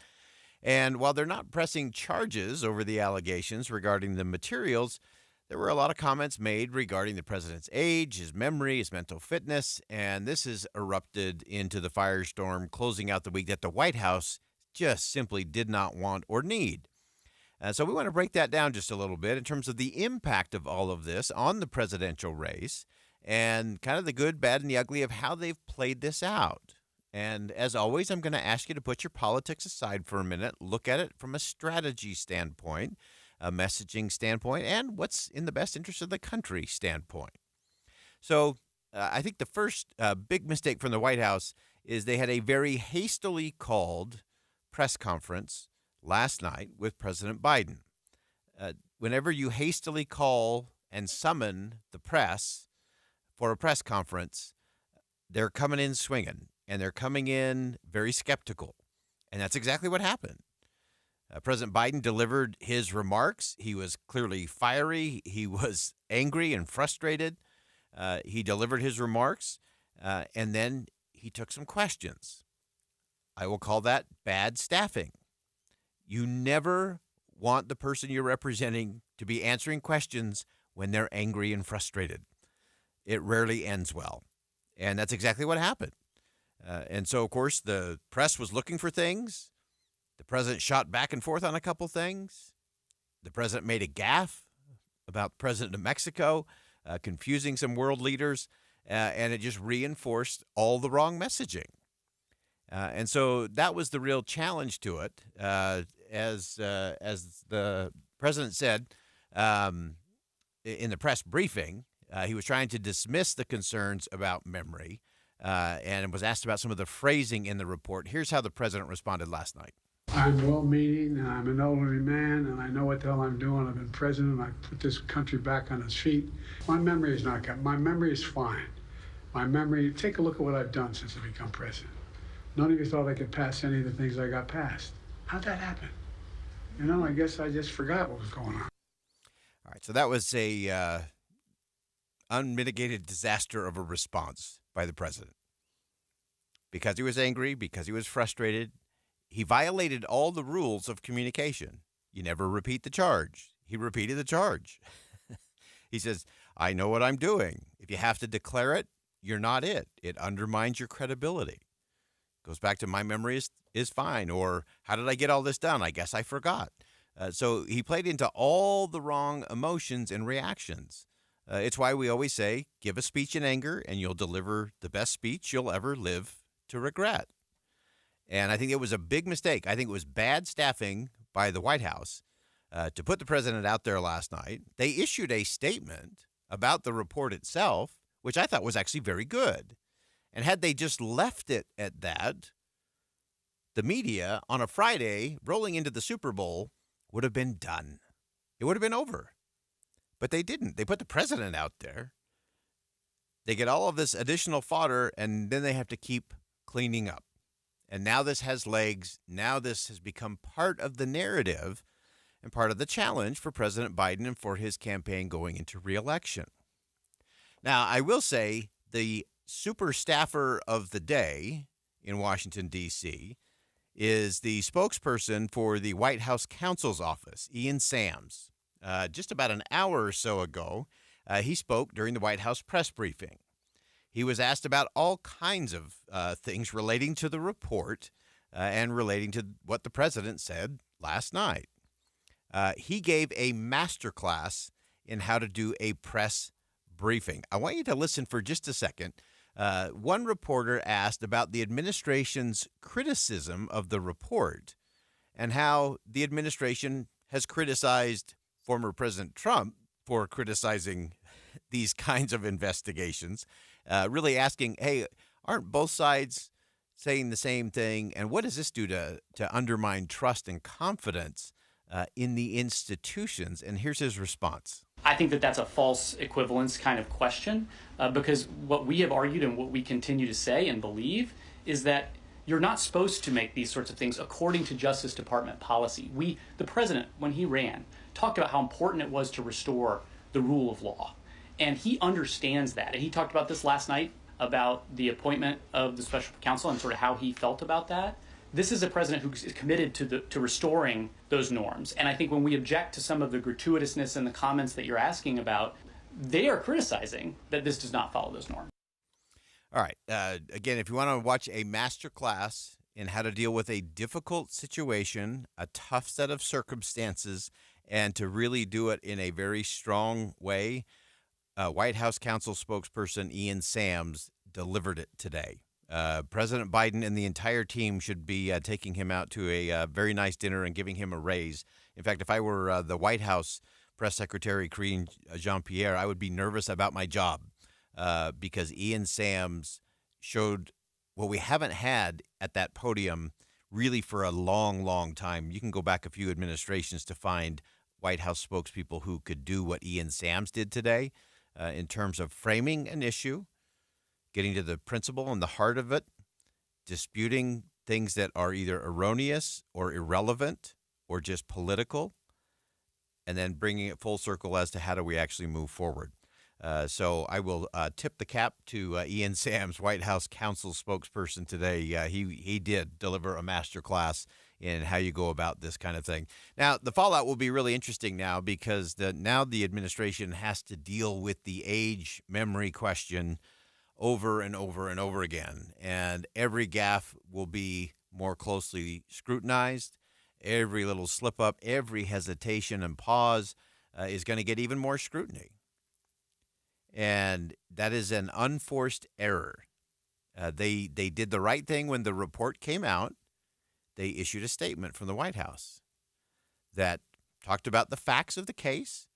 And while they're not pressing charges over the allegations regarding the materials, there were a lot of comments made regarding the president's age, his memory, his mental fitness, and this has erupted into the firestorm closing out the week that the White House just simply did not want or need. So we want to break that down just a little bit in terms of the impact of all of this on the presidential race and kind of the good, bad, and the ugly of how they've played this out. And as always, I'm going to ask you to put your politics aside for a minute, look at it from a strategy standpoint, a messaging standpoint, and what's in the best interest of the country standpoint. So I think the first big mistake from the White House is they had a very hastily called press conference last night with President Biden. Whenever you hastily call and summon the press for a press conference, they're coming in swinging, and they're coming in very skeptical. And that's exactly what happened. President Biden delivered his remarks. He was clearly fiery. He was angry and frustrated. He delivered his remarks, and then he took some questions. I will call that bad staffing. You never want the person you're representing to be answering questions when they're angry and frustrated. It rarely ends well. And that's exactly what happened. And so, of course, the press was looking for things. The president shot back and forth on a couple things. The president made a gaffe about the president of Mexico, confusing some world leaders, and it just reinforced all the wrong messaging. And so that was the real challenge to it. As the president said, in the press briefing. He was trying to dismiss the concerns about memory and was asked about some of the phrasing in the report. Here's how the president responded last night. I'm well-meaning, and I'm an elderly man, and I know what the hell I'm doing. I've been president, and I put this country back on its feet. My memory is not good. My memory is fine. My memory, take a look at what I've done since I become president. None of you thought I could pass any of the things I got passed. How'd that happen? You know, I guess I just forgot what was going on. All right, so that was a unmitigated disaster of a response by the president. Because he was angry, because he was frustrated, he violated all the rules of communication. You never repeat the charge. He repeated the charge. He says, I know what I'm doing. If you have to declare it, you're not it. It undermines your credibility. Goes back to my memory is fine, or how did I get all this done? I guess I forgot. So he played into all the wrong emotions and reactions. It's why we always say, give a speech in anger and you'll deliver the best speech you'll ever live to regret. And I think it was a big mistake. I think it was bad staffing by the White House to put the president out there last night. They issued a statement about the report itself, which I thought was actually very good. And had they just left it at that, the media on a Friday rolling into the Super Bowl would have been done. It would have been over. But they didn't. They put the president out there. They get all of this additional fodder, and then they have to keep cleaning up. And now this has legs. Now this has become part of the narrative and part of the challenge for President Biden and for his campaign going into re-election. Now, I will say the super staffer of the day in Washington, D.C., is the spokesperson for the White House counsel's office, Ian Sams. Just about an hour or so ago, he spoke during the White House press briefing. He was asked about all kinds of things relating to the report and relating to what the president said last night. He gave a masterclass in how to do a press briefing. I want you to listen for just a second. One reporter asked about the administration's criticism of the report and how the administration has criticized former President Trump for criticizing these kinds of investigations, really asking, hey, aren't both sides saying the same thing? And what does this do to undermine trust and confidence in the institutions? And here's his response. I think that that's a false equivalence kind of question because what we have argued and what we continue to say and believe is that you're not supposed to make these sorts of things according to Justice Department policy. The president, when he ran, talked about how important it was to restore the rule of law. And he understands that. And he talked about this last night about the appointment of the special counsel and sort of how he felt about that. This is a president who is committed to restoring those norms. And I think when we object to some of the gratuitousness in the comments that you're asking about, they are criticizing that this does not follow those norms. All right. Again, if you want to watch a master class in how to deal with a difficult situation, a tough set of circumstances, and to really do it in a very strong way, White House counsel spokesperson Ian Sams delivered it today. President Biden and the entire team should be taking him out to a very nice dinner and giving him a raise. In fact, if I were the White House press secretary, Karine Jean-Pierre, I would be nervous about my job because Ian Sams showed what we haven't had at that podium really for a long, long time. You can go back a few administrations to find White House spokespeople who could do what Ian Sams did today in terms of framing an issue, getting to the principle and the heart of it, disputing things that are either erroneous or irrelevant or just political, and then bringing it full circle as to how do we actually move forward. So I will tip the cap to Ian Sams, White House counsel spokesperson today. He did deliver a master class in how you go about this kind of thing. Now, the fallout will be really interesting now because now the administration has to deal with the age memory question over and over and over again. And every gaffe will be more closely scrutinized. Every little slip up, every hesitation and pause is going to get even more scrutiny. And that is an unforced error. They did the right thing when the report came out. They issued a statement from the White House that talked about the facts of the case,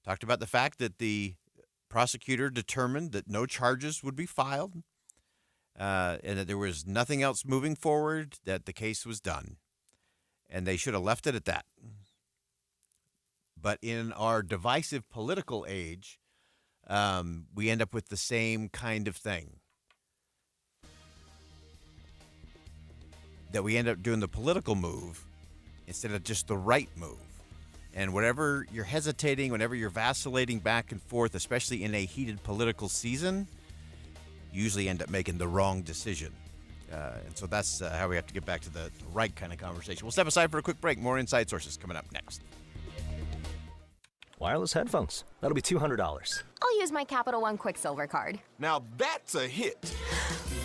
Talked about the fact that the prosecutor determined that no charges would be filed and that there was nothing else moving forward, that the case was done. And they should have left it at that. But in our divisive political age, we end up with the same kind of thing. That we end up doing the political move instead of just the right move. And whenever you're hesitating, whenever you're vacillating back and forth, especially in a heated political season, you usually end up making the wrong decision. And so that's how we have to get back to the right kind of conversation. We'll step aside for a quick break. More Inside Sources coming up next. Wireless headphones. That'll be $200. I'll use my Capital One Quicksilver card. Now that's a hit.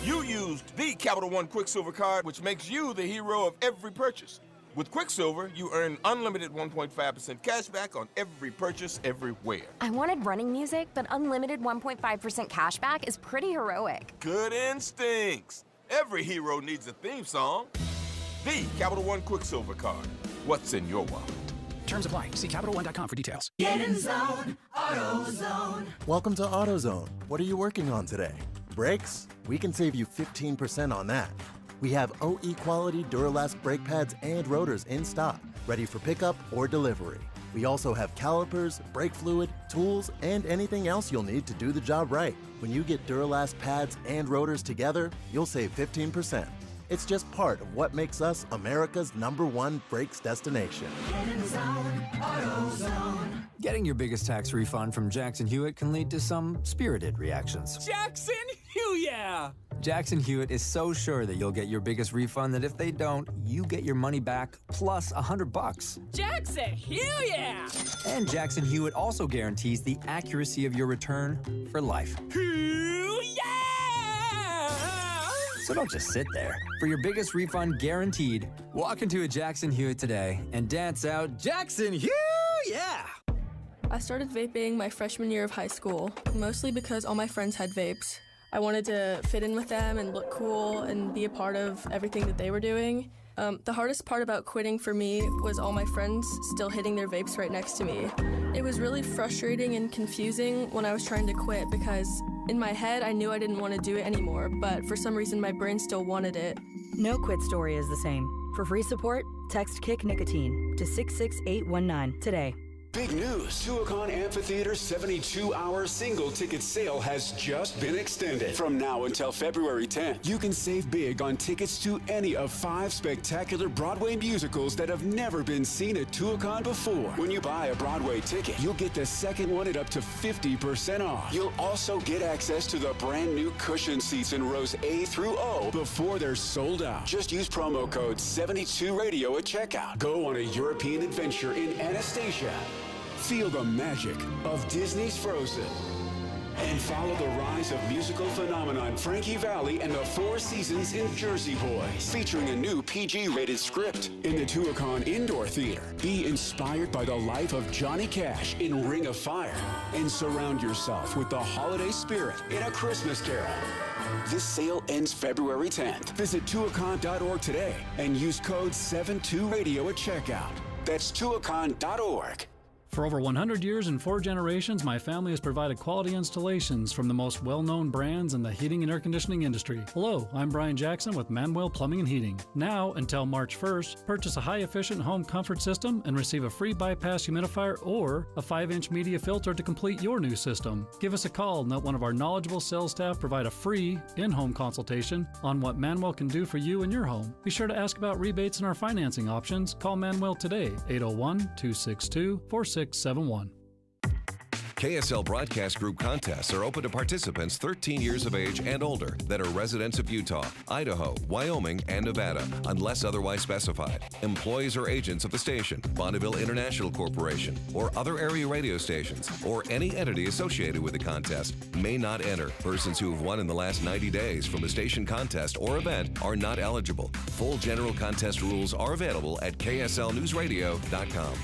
You used the Capital One Quicksilver card, which makes you the hero of every purchase. With Quicksilver, you earn unlimited 1.5% cash back on every purchase everywhere. I wanted running music, but unlimited 1.5% cash back is pretty heroic. Good instincts. Every hero needs a theme song. The Capital One Quicksilver card. What's in your wallet? Terms apply. See CapitalOne.com for details. Get in zone, AutoZone. Welcome to AutoZone. What are you working on today? Brakes? We can save you 15% on that. We have OE quality Duralast brake pads and rotors in stock, ready for pickup or delivery. We also have calipers, brake fluid, tools, and anything else you'll need to do the job right. When you get Duralast pads and rotors together, you'll save 15%. It's just part of what makes us America's #1 brakes destination. Get in zone, AutoZone. Getting your biggest tax refund from Jackson Hewitt can lead to some spirited reactions. Jackson Hewitt! Jackson Hewitt is so sure that you'll get your biggest refund that if they don't, you get your money back plus $100. Jackson Hewitt! And Jackson Hewitt also guarantees the accuracy of your return for life. So don't just sit there. For your biggest refund guaranteed, walk into a Jackson Hewitt today and dance out Jackson Hewitt! Yeah! I started vaping my freshman year of high school, mostly because all my friends had vapes. I wanted to fit in with them and look cool and be a part of everything that they were doing. The hardest part about quitting for me was all my friends still hitting their vapes right next to me. It was really frustrating and confusing when I was trying to quit because in my head I knew I didn't want to do it anymore, but for some reason my brain still wanted it. No quit story is the same. For free support, text Kick Nicotine to 66819 today. Big news! Tuacahn Amphitheater's 72-hour single-ticket sale has just been extended. From now until February 10th, you can save big on tickets to any of 5 spectacular Broadway musicals that have never been seen at Tuacahn before. When you buy a Broadway ticket, you'll get the second one at up to 50% off. You'll also get access to the brand new cushion seats in rows A through O before they're sold out. Just use promo code 72radio at checkout. Go on a European adventure in Anastasia. Feel the magic of Disney's Frozen. And follow the rise of musical phenomenon Frankie Valli and the 4 Seasons in Jersey Boys, featuring a new PG-rated script. In the Tuacahn Indoor Theater, be inspired by the life of Johnny Cash in Ring of Fire and surround yourself with the holiday spirit in A Christmas Carol. This sale ends February 10th. Visit tuacahn.org today and use code 72radio at checkout. That's tuacahn.org. For over 100 years and 4 generations, my family has provided quality installations from the most well-known brands in the heating and air conditioning industry. Hello, I'm Brian Jackson with Manuel Plumbing and Heating. Now, until March 1st, purchase a high-efficient home comfort system and receive a free bypass humidifier or a 5-inch media filter to complete your new system. Give us a call and let one of our knowledgeable sales staff provide a free in-home consultation on what Manuel can do for you and your home. Be sure to ask about rebates and our financing options. Call Manuel today, 801-262-4671. KSL Broadcast Group contests are open to participants 13 years of age and older that are residents of Utah, Idaho, Wyoming, and Nevada, unless otherwise specified. Employees or agents of the station, Bonneville International Corporation, or other area radio stations, or any entity associated with the contest may not enter. Persons who have won in the last 90 days from a station contest or event are not eligible. Full general contest rules are available at kslnewsradio.com.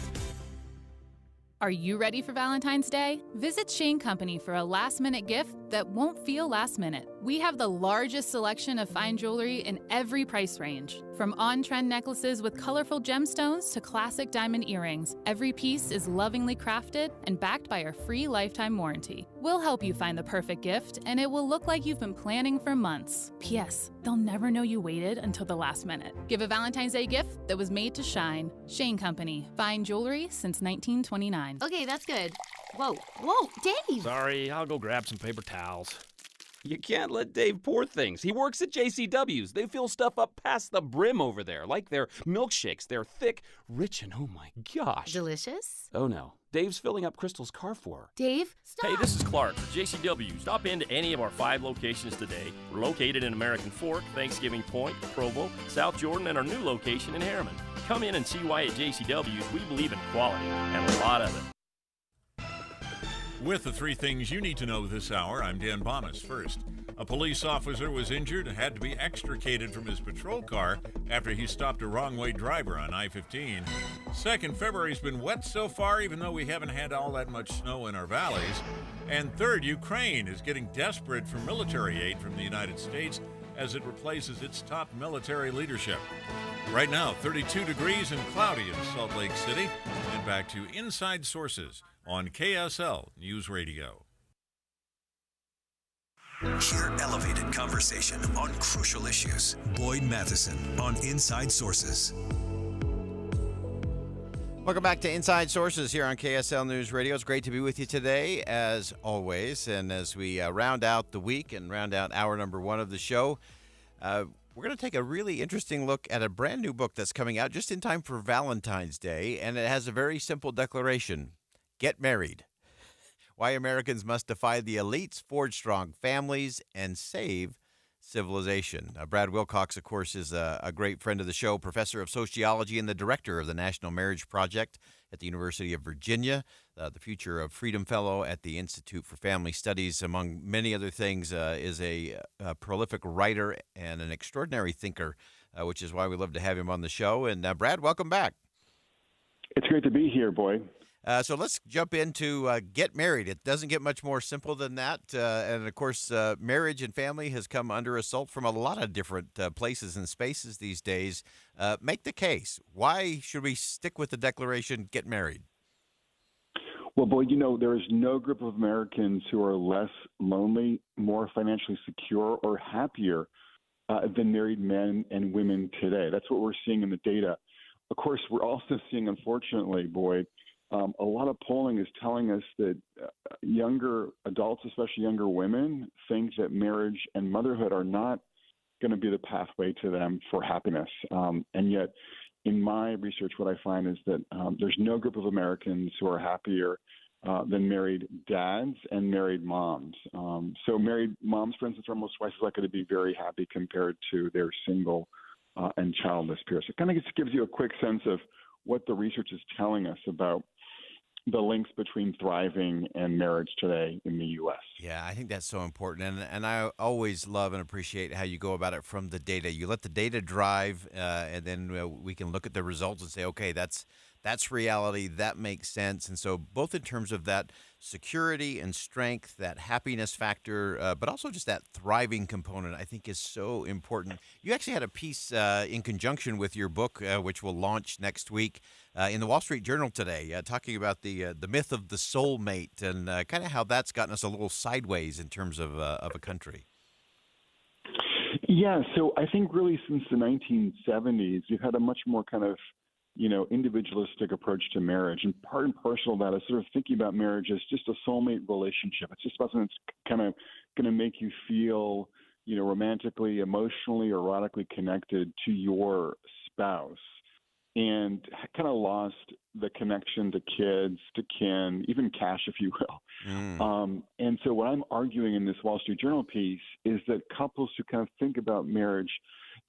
Are you ready for Valentine's Day? Visit Shane Company for a last-minute gift that won't feel last minute. We have the largest selection of fine jewelry in every price range. From on-trend necklaces with colorful gemstones to classic diamond earrings, every piece is lovingly crafted and backed by our free lifetime warranty. We'll help you find the perfect gift, and it will look like you've been planning for months. P.S. They'll never know you waited until the last minute. Give a Valentine's Day gift that was made to shine. Shane Company. Fine jewelry since 1929. Okay, that's good. Whoa, Dave! Sorry, I'll go grab some paper towels. You can't let Dave pour things. He works at JCW's. They fill stuff up past the brim over there, like their milkshakes. They're thick, rich, and oh my gosh. Delicious? Oh no. Dave's filling up Crystal's car for her. Dave, stop! Hey, this is Clark for JCW. Stop into any of our 5 locations today. We're located in American Fork, Thanksgiving Point, Provo, South Jordan, and our new location in Harriman. Come in and see why at JCW's we believe in quality, and a lot of it. With the 3 things you need to know this hour, I'm Dan Bonas. First, a police officer was injured and had to be extricated from his patrol car after he stopped a wrong-way driver on I-15. Second, February's been wet so far, even though we haven't had all that much snow in our valleys. And third, Ukraine is getting desperate for military aid from the United States as it replaces its top military leadership. Right now, 32 degrees and cloudy in Salt Lake City. And back to Inside Sources on KSL News Radio. Hear elevated conversation on crucial issues. Boyd Matheson on Inside Sources. Welcome back to Inside Sources here on KSL News Radio. It's great to be with you today, as always. And as we round out the week and round out hour number 1 of the show, we're going to take a really interesting look at a brand new book that's coming out just in time for Valentine's Day. And it has a very simple declaration: get married. Why Americans must defy the elites, forge strong families, and save civilization. Brad Wilcox, of course, is a great friend of the show, professor of sociology and the director of the National Marriage Project at the University of Virginia, the Future of Freedom Fellow at the Institute for Family Studies, among many other things, is a prolific writer and an extraordinary thinker, which is why we love to have him on the show. And Brad, welcome back. It's great to be here, Boyd. So let's jump into get married. It doesn't get much more simple than that. And, of course, marriage and family has come under assault from a lot of different places and spaces these days. Make the case. Why should we stick with the declaration, get married? Well, Boyd, there is no group of Americans who are less lonely, more financially secure, or happier than married men and women today. That's what we're seeing in the data. Of course, we're also seeing, unfortunately, Boyd, a lot of polling is telling us that younger adults, especially younger women, think that marriage and motherhood are not going to be the pathway to them for happiness. And yet, in my research, what I find is that there's no group of Americans who are happier than married dads and married moms. So married moms, for instance, are almost twice as likely to be very happy compared to their single and childless peers. It kind of just gives you a quick sense of what the research is telling us about the links between thriving and marriage today in the U.S. Yeah, I think that's so important. And I always love and appreciate how you go about it from the data. You let the data drive, and then we can look at the results and say, okay, that's reality. That makes sense. And so both in terms of that security and strength, that happiness factor, but also just that thriving component, I think is so important. You actually had a piece in conjunction with your book, which will launch next week in the Wall Street Journal today, talking about the myth of the soulmate and kind of how that's gotten us a little sideways in terms of a country. Yeah, so I think really since the 1970s, you've had a much more kind of individualistic approach to marriage. And part and parcel of that is sort of thinking about marriage as just a soulmate relationship. It's just something that's kind of going to make you feel, romantically, emotionally, erotically connected to your spouse, and kind of lost the connection to kids, to kin, even cash, if you will. And so what I'm arguing in this Wall Street Journal piece is that couples who kind of think about marriage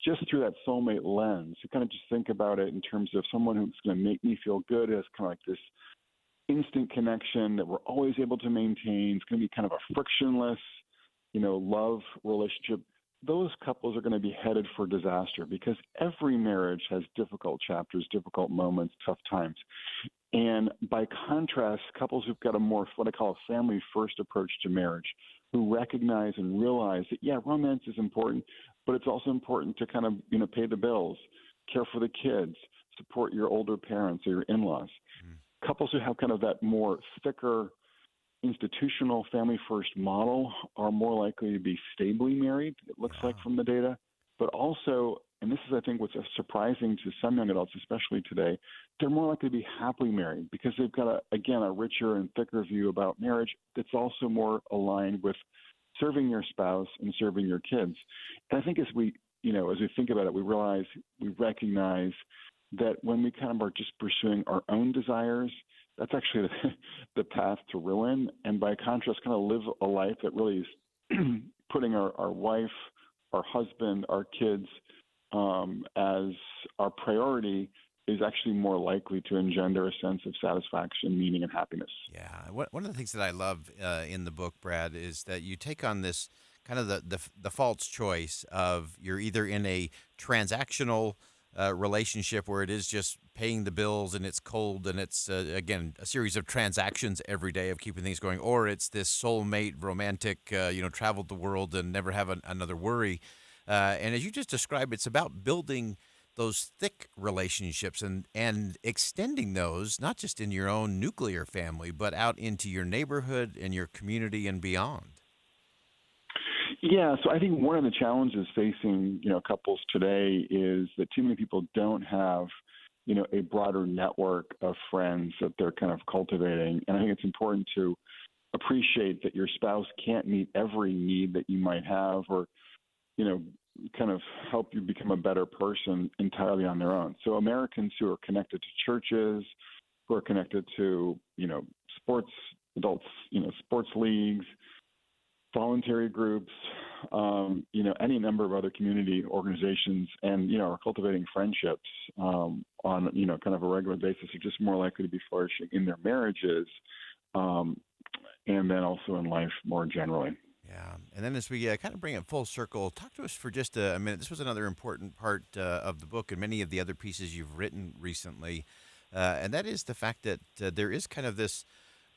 just through that soulmate lens, who kind of just think about it in terms of someone who's going to make me feel good, as kind of like this instant connection that we're always able to maintain. It's going to be kind of a frictionless, love relationship. Those couples are going to be headed for disaster because every marriage has difficult chapters, difficult moments, tough times. And by contrast, couples who've got a more, what I call a family-first approach to marriage, who recognize and realize that, yeah, romance is important, but it's also important to kind of, pay the bills, care for the kids, support your older parents or your in-laws. Couples who have kind of that more thicker institutional family-first model are more likely to be stably married, it looks like from the data. But also, and this is, I think, what's surprising to some young adults, especially today, they're more likely to be happily married because they've got, a richer and thicker view about marriage that's also more aligned with serving your spouse and serving your kids. And I think as we think about it, we recognize that when we kind of are just pursuing our own desires, that's actually the path to ruin. And by contrast, kind of live a life that really is putting our wife, our husband, our kids as our priority is actually more likely to engender a sense of satisfaction, meaning, and happiness. Yeah. One of the things that I love in the book, Brad, is that you take on this kind of the false choice of you're either in a transactional relationship where it is just paying the bills and it's cold and it's, again, a series of transactions every day of keeping things going, or it's this soulmate, romantic, traveled the world and never have another worry. And as you just described, it's about building those thick relationships and extending those, not just in your own nuclear family, but out into your neighborhood and your community and beyond. Yeah, so I think one of the challenges facing, couples today is that too many people don't have, a broader network of friends that they're kind of cultivating. And I think it's important to appreciate that your spouse can't meet every need that you might have or, kind of help you become a better person entirely on their own. So Americans who are connected to churches, who are connected to, sports, adults, sports leagues, voluntary groups, any number of other community organizations and, are cultivating friendships on, kind of a regular basis are just more likely to be flourishing in their marriages and then also in life more generally. Yeah. And then as we kind of bring it full circle, talk to us for just a minute. This was another important part of the book and many of the other pieces you've written recently. And that is the fact that there is kind of this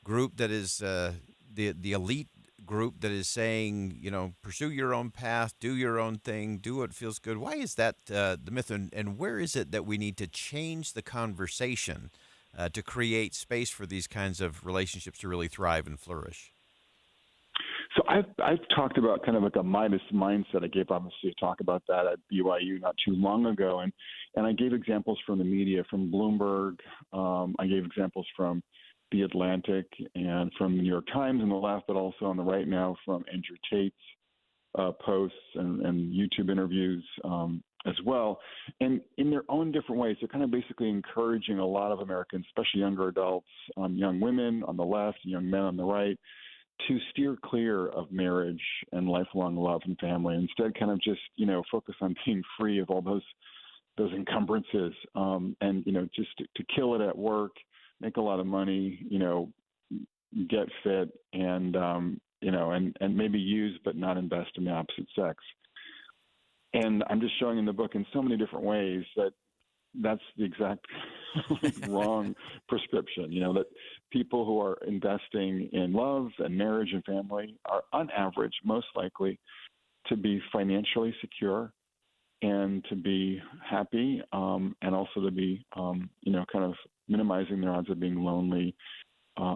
group that is the elite group that is saying, pursue your own path, do your own thing, do what feels good. Why is that the myth? And where is it that we need to change the conversation to create space for these kinds of relationships to really thrive and flourish? So I've talked about kind of like a Midas mindset. I gave obviously a talk about that at BYU not too long ago, and I gave examples from the media, from Bloomberg. I gave examples from The Atlantic and from the New York Times on the left, but also on the right now from Andrew Tate's posts and YouTube interviews as well. And in their own different ways, they're kind of basically encouraging a lot of Americans, especially younger adults, young women on the left, young men on the right, to steer clear of marriage and lifelong love and family. Instead, kind of just, focus on being free of all those encumbrances and, just to kill it at work, make a lot of money, get fit and, and maybe use but not invest in the opposite sex. And I'm just showing in the book in so many different ways that that's the exact wrong prescription, that people who are investing in love and marriage and family are on average most likely to be financially secure and to be happy and also to be, kind of minimizing their odds of being lonely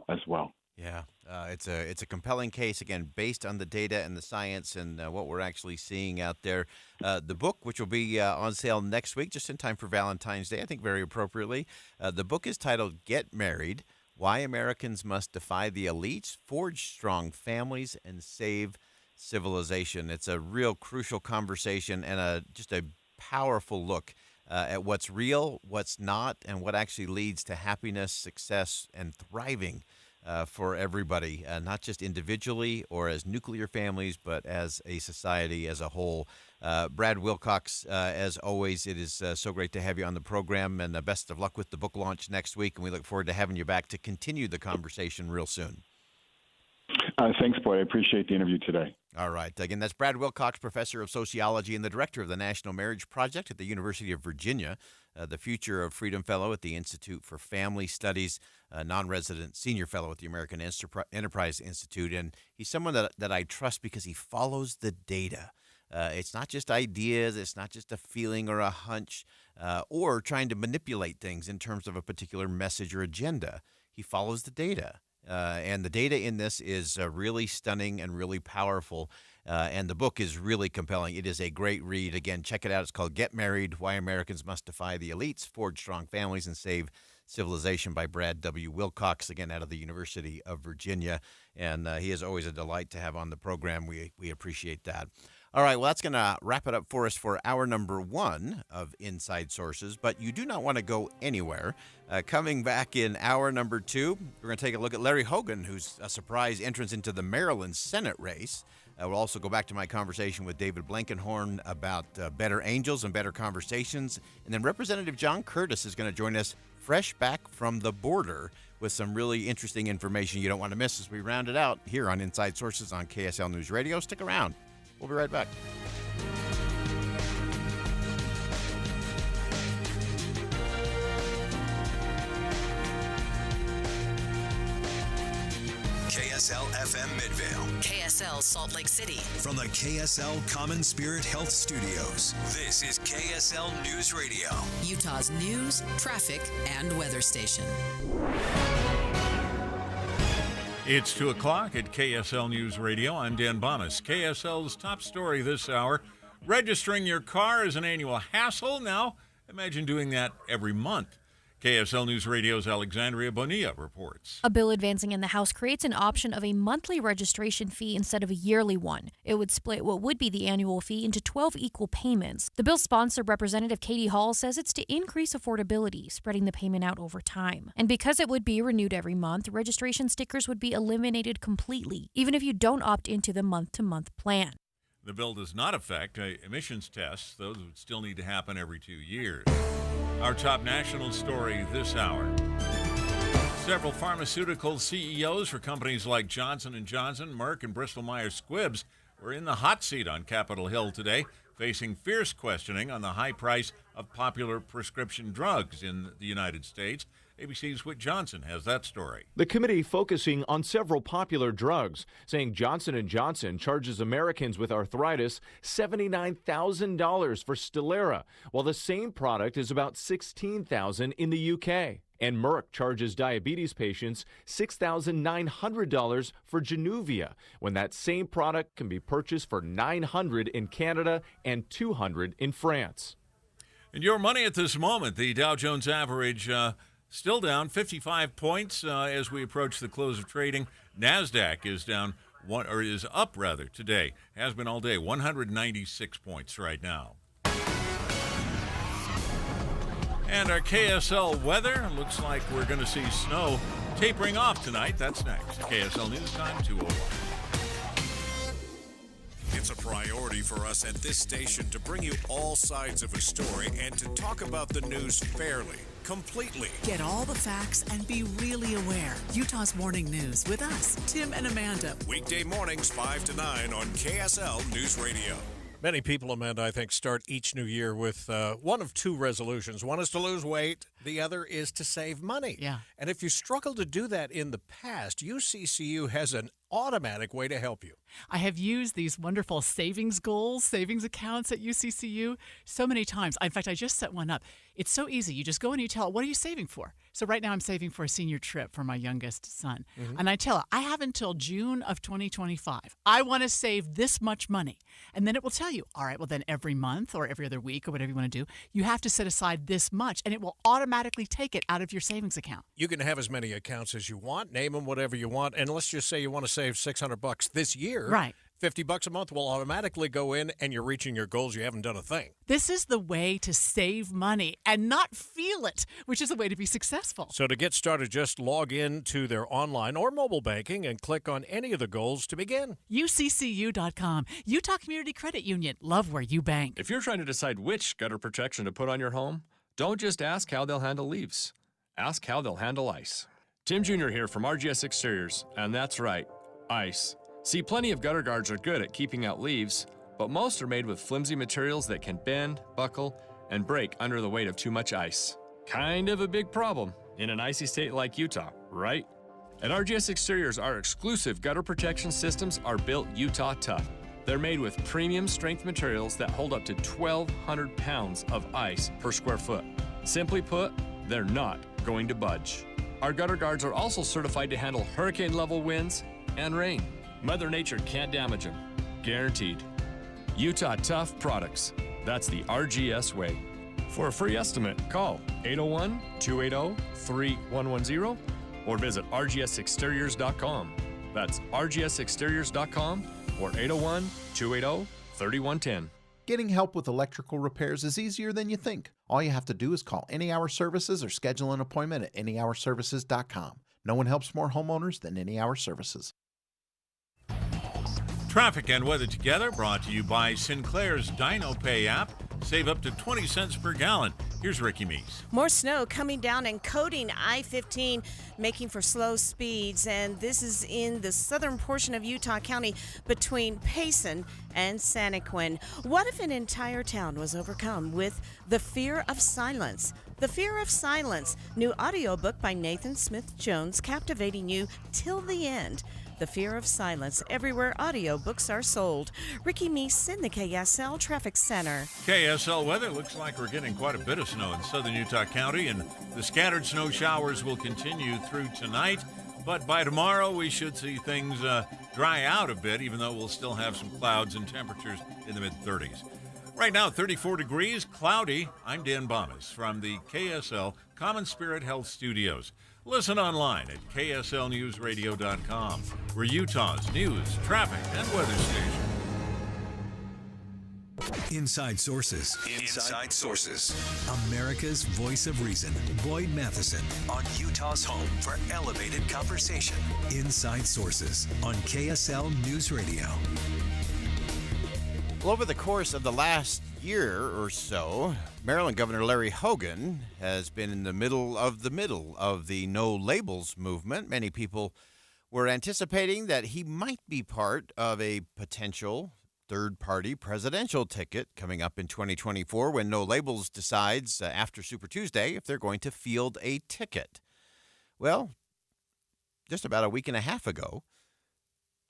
as well. Yeah, it's a compelling case, again, based on the data and the science and what we're actually seeing out there. The book, which will be on sale next week, just in time for Valentine's Day, I think very appropriately. The book is titled Get Married, Why Americans Must Defy the Elites, Forge Strong Families, and Save Civilization. It's a real crucial conversation and just a powerful look at what's real, what's not, and what actually leads to happiness, success, and thriving for everybody, not just individually or as nuclear families, but as a society as a whole. Brad Wilcox, as always, it is so great to have you on the program, and best of luck with the book launch next week, and we look forward to having you back to continue the conversation real soon. Thanks, Boyd. I appreciate the interview today. All right. Again, that's Brad Wilcox, professor of sociology and the director of the National Marriage Project at the University of Virginia, the Future of Freedom Fellow at the Institute for Family Studies, non-resident senior fellow at the American Enterprise Institute. And he's someone that I trust because he follows the data. It's not just ideas. It's not just a feeling or a hunch or trying to manipulate things in terms of a particular message or agenda. He follows the data. And the data in this is really stunning and really powerful. And the book is really compelling. It is a great read. Again, check it out. It's called Get Married, Why Americans Must Defy the Elites, Forge Strong Families, and Save Civilization by Brad W. Wilcox, again, out of the University of Virginia. And he is always a delight to have on the program. We appreciate that. All right, well, that's going to wrap it up for us for hour number 1 of Inside Sources, but you do not want to go anywhere. Coming back in hour number 2, we're going to take a look at Larry Hogan, who's a surprise entrance into the Maryland Senate race. We'll also go back to my conversation with David Blankenhorn about better angels and better conversations. And then Representative John Curtis is going to join us fresh back from the border with some really interesting information you don't want to miss as we round it out here on Inside Sources on KSL News Radio. Stick around. We'll be right back. KSL FM Midvale. KSL Salt Lake City. From the KSL Common Spirit Health Studios, this is KSL News Radio. Utah's news, traffic, and weather station. It's 2 o'clock at KSL News Radio. I'm Dan Bonas. KSL's top story this hour. Registering your car is an annual hassle. Now, imagine doing that every month. KSL News Radio's Alexandria Bonilla reports. A bill advancing in the House creates an option of a monthly registration fee instead of a yearly one. It would split what would be the annual fee into 12 equal payments. The bill's sponsor, Representative Katie Hall, says it's to increase affordability, spreading the payment out over time. And because it would be renewed every month, registration stickers would be eliminated completely, even if you don't opt into the month-to-month plan. The bill does not affect emissions tests. Those would still need to happen every 2 years. Our top national story this hour. Several pharmaceutical CEOs for companies like Johnson & Johnson, Merck, and Bristol-Myers Squibb were in the hot seat on Capitol Hill today, facing fierce questioning on the high price of popular prescription drugs in the United States. ABC's Whit Johnson has that story. The committee focusing on several popular drugs, saying Johnson & Johnson charges Americans with arthritis $79,000 for Stelara, while the same product is about $16,000 in the UK. And Merck charges diabetes patients $6,900 for Januvia, when that same product can be purchased for $900 in Canada and $200 in France. And your money at this moment, the Dow Jones average still down 55 points as we approach the close of trading. NASDAQ is down is up today. Has been all day. 196 points right now. And our KSL weather looks like we're going to see snow tapering off tonight. That's next. KSL News Time 2:01. It's a priority for us at this station to bring you all sides of a story and to talk about the news fairly, completely. Get all the facts and be really aware. Utah's Morning News with us, Tim and Amanda. Weekday mornings 5 to 9 on KSL News Radio. Many people, Amanda, I think, start each new year with one of two resolutions. One is to lose weight. The other is to save money. Yeah. And if you struggle to do that in the past, UCCU has an automatic way to help you. I have used these wonderful savings goals, savings accounts at UCCU so many times. In fact, I just set one up. It's so easy. You just go and you tell it, what are you saving for? So right now I'm saving for a senior trip for my youngest son. Mm-hmm. And I tell it, I have until June of 2025. I want to save this much money. And then it will tell you, all right, well then every month or every other week or whatever you want to do, you have to set aside this much, and it will automatically take it out of your savings account. You can have as many accounts as you want, name them whatever you want, and let's just say you want to save $600 this year. Right. $50 a month will automatically go in, and you're reaching your goals. You haven't done a thing. This is the way to save money and not feel it, which is the way to be successful. So to get started, just log in to their online or mobile banking and click on any of the goals to begin. UCCU.com, Utah Community Credit Union. Love where you bank. If you're trying to decide which gutter protection to put on your home, don't just ask how they'll handle leaves. Ask how they'll handle ice. Tim Jr. here from RGS Exteriors, and that's right. Ice. See, plenty of gutter guards are good at keeping out leaves, but most are made with flimsy materials that can bend, buckle, and break under the weight of too much ice. Kind of a big problem in an icy state like Utah, right? At RGS Exteriors, our exclusive gutter protection systems are built Utah tough. They're made with premium strength materials that hold up to 1,200 pounds of ice per square foot. Simply put, they're not going to budge. Our gutter guards are also certified to handle hurricane-level winds and rain. Mother Nature can't damage them. Guaranteed. Utah Tough Products. That's the RGS way. For a free estimate, call 801-280-3110 or visit rgsexteriors.com. That's rgsexteriors.com or 801-280-3110. Getting help with electrical repairs is easier than you think. All you have to do is call Any Hour Services or schedule an appointment at anyhourservices.com. No one helps more homeowners than Any Hour Services. Traffic and weather together brought to you by Sinclair's DinoPay app. Save up to 20 cents per gallon. Here's Ricky Meese. More snow coming down and coating I-15, making for slow speeds. And this is in the southern portion of Utah County between Payson and Santaquin. What if an entire town was overcome with the fear of silence? The Fear of Silence, new audiobook by Nathan Smith Jones, captivating you till the end. The Fear of Silence, everywhere audiobooks are sold. Ricky Meese in the KSL Traffic Center. KSL weather looks like we're getting quite a bit of snow in southern Utah County, and the scattered snow showers will continue through tonight. But by tomorrow, we should see things dry out a bit, even though we'll still have some clouds and temperatures in the mid-30s. Right now, 34 degrees, cloudy. I'm Dan Bomas from the KSL Common Spirit Health Studios. Listen online at kslnewsradio.com. We're Utah's news, traffic, and weather station. Inside Sources. Inside Sources. America's voice of reason. Boyd Matheson on Utah's home for elevated conversation. Inside Sources on KSL News Radio. Well, over the course of the last year or so, Maryland Governor Larry Hogan has been in the middle of the no labels movement. Many people were anticipating that he might be part of a potential third-party presidential ticket coming up in 2024 when No Labels decides after Super Tuesday if they're going to field a ticket. Well, just about a week and a half ago,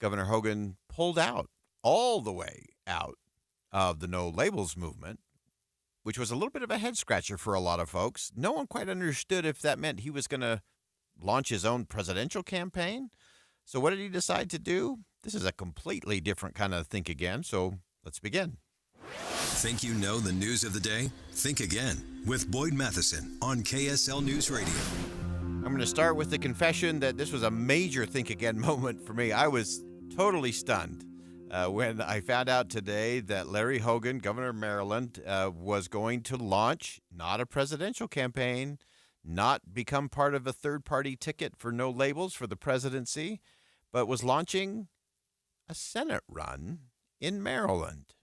Governor Hogan pulled out, all the way out of the No Labels movement, which was a little bit of a head-scratcher for a lot of folks. No one quite understood if that meant he was going to launch his own presidential campaign. So what did he decide to do? This is a completely different kind of think again, so let's begin. Think you know the news of the day? Think again with Boyd Matheson on KSL News Radio. I'm going to start with the confession that this was a major think again moment for me. I was totally stunned when I found out today that Larry Hogan, governor of Maryland, was going to launch not a presidential campaign, not become part of a third-party ticket for No Labels for the presidency, but was launching a Senate run in Maryland.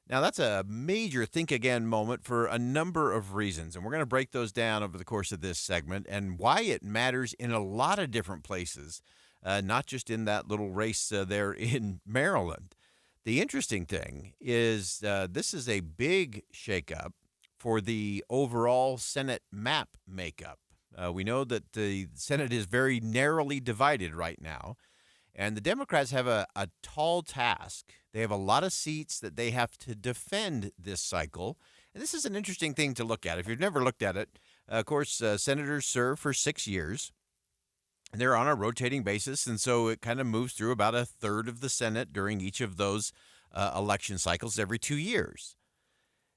Now, that's a major think again moment for a number of reasons, and we're going to break those down over the course of this segment and why it matters in a lot of different places, not just in that little race there in Maryland. The interesting thing is this is a big shakeup for the overall Senate map makeup. We know that the Senate is very narrowly divided right now, and the Democrats have a tall task. They have a lot of seats that they have to defend this cycle. And this is an interesting thing to look at. If you've never looked at it, of course, senators serve for 6 years. And they're on a rotating basis, and so it kind of moves through about a third of the Senate during each of those election cycles every 2 years.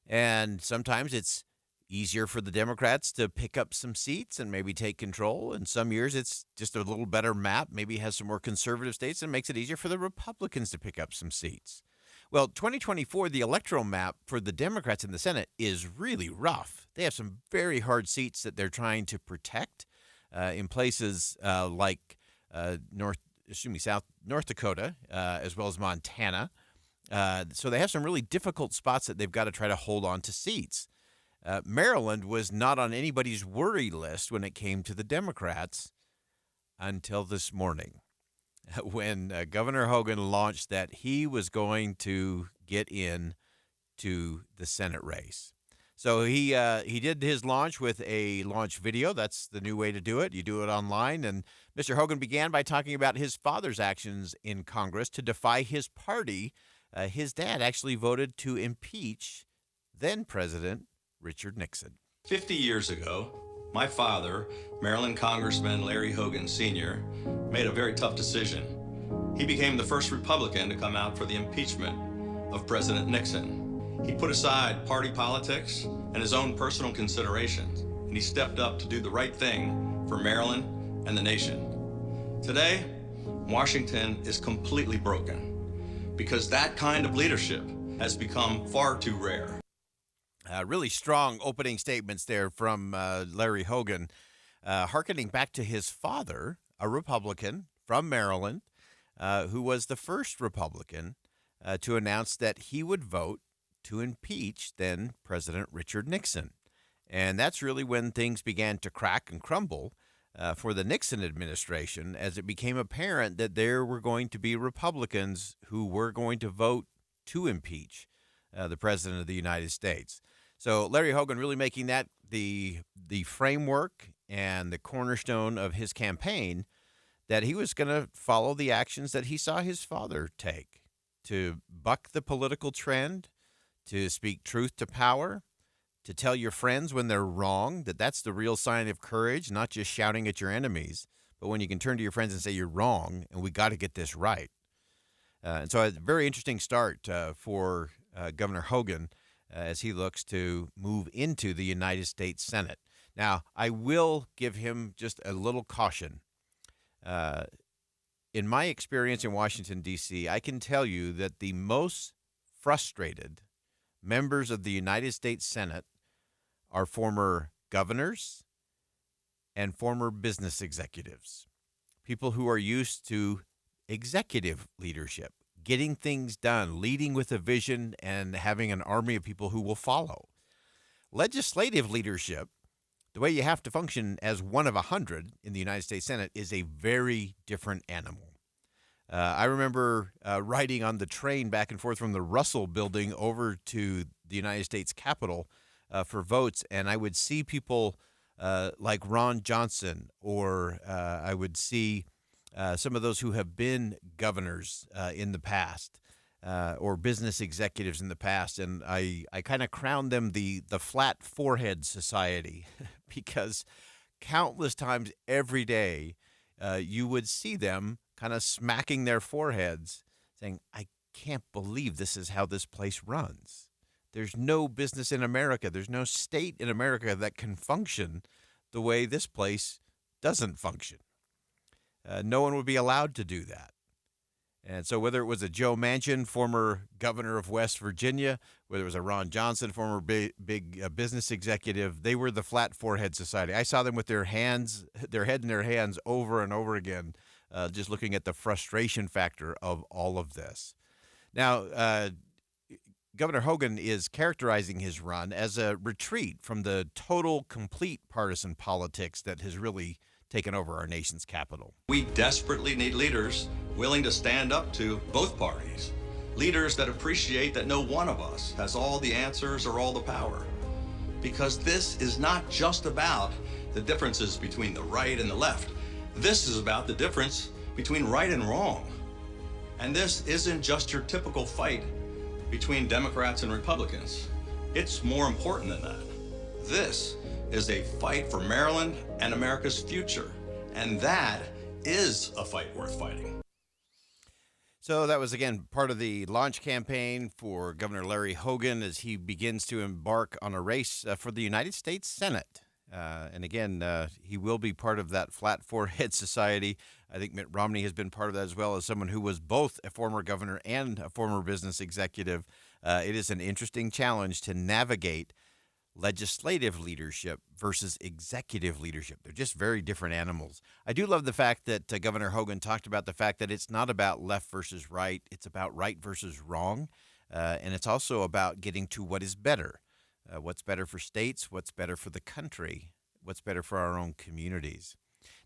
And sometimes it's easier for the Democrats to pick up some seats and maybe take control. And some years it's just a little better map, maybe has some more conservative states and makes it easier for the Republicans to pick up some seats. Well, 2024, the electoral map for the Democrats in the Senate is really rough. They have some very hard seats that they're trying to protect in places like North Dakota, as well as Montana. So they have some really difficult spots that they've got to try to hold on to seats. Maryland was not on anybody's worry list when it came to the Democrats until this morning. when Governor Hogan launched that he was going to get in to the Senate race. So he did his launch with a launch video. That's the new way to do it. You do it online. And Mr. Hogan began by talking about his father's actions in Congress to defy his party. His dad actually voted to impeach then-President Richard Nixon. 50 years ago, my father, Maryland Congressman Larry Hogan Sr., made a very tough decision. He became the first Republican to come out for the impeachment of President Nixon. He put aside party politics and his own personal considerations, and he stepped up to do the right thing for Maryland and the nation. Today, Washington is completely broken because that kind of leadership has become far too rare. Really strong opening statements there from Larry Hogan, hearkening back to his father, a Republican from Maryland, who was the first Republican to announce that he would vote to impeach then President Richard Nixon. And that's really when things began to crack and crumble for the Nixon administration, as it became apparent that there were going to be Republicans who were going to vote to impeach the President of the United States. So Larry Hogan really making that the framework and the cornerstone of his campaign, that he was going to follow the actions that he saw his father take, to buck the political trend, to speak truth to power, to tell your friends when they're wrong, that's the real sign of courage, not just shouting at your enemies, but when you can turn to your friends and say you're wrong and we got to get this right. And so a very interesting start for Governor Hogan as he looks to move into the United States Senate. Now, I will give him just a little caution. In my experience in Washington, D.C., I can tell you that the most frustrated members of the United States Senate are former governors and former business executives, people who are used to executive leadership, getting things done, leading with a vision, and having an army of people who will follow. Legislative leadership, the way you have to function as one of 100 in the United States Senate, is a very different animal. I remember riding on the train back and forth from the Russell Building over to the United States Capitol for votes, and I would see people like Ron Johnson, or I would see some of those who have been governors in the past, or business executives in the past, and I kind of crowned them the flat forehead society because countless times every day you would see them kind of smacking their foreheads, saying, I can't believe this is how this place runs. There's no business in America. There's no state in America that can function the way this place doesn't function. No one would be allowed to do that. And so whether it was a Joe Manchin, former governor of West Virginia, whether it was a Ron Johnson, former big business executive, they were the flat forehead society. I saw them with their head in their hands over and over again, just looking at the frustration factor of all of this. Now, Governor Hogan is characterizing his run as a retreat from the total, complete partisan politics that has really taken over our nation's capital. We desperately need leaders willing to stand up to both parties. Leaders that appreciate that no one of us has all the answers or all the power. Because this is not just about the differences between the right and the left. This is about the difference between right and wrong. And this isn't just your typical fight between Democrats and Republicans. It's more important than that. This is a fight for Maryland and America's future. And that is a fight worth fighting. So that was, again, part of the launch campaign for Governor Larry Hogan as he begins to embark on a race for the United States Senate. And again, he will be part of that flat forehead society. I think Mitt Romney has been part of that as well, as someone who was both a former governor and a former business executive. It is an interesting challenge to navigate legislative leadership versus executive leadership. They're just very different animals. I do love the fact that Governor Hogan talked about the fact that it's not about left versus right. It's about right versus wrong. And it's also about getting to what is better. What's better for states, what's better for the country, what's better for our own communities.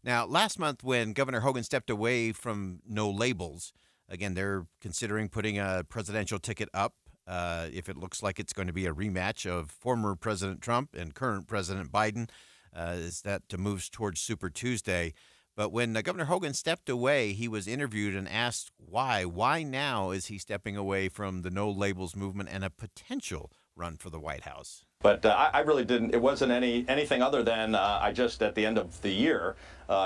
Now, last month when Governor Hogan stepped away from no labels, again, they're considering putting a presidential ticket up if it looks like it's going to be a rematch of former President Trump and current President Biden. Is that moves towards Super Tuesday. But when Governor Hogan stepped away, he was interviewed and asked why. Why now is he stepping away from the no labels movement and a potential run for the White House? But I really didn't. It wasn't anything other than I just at the end of the year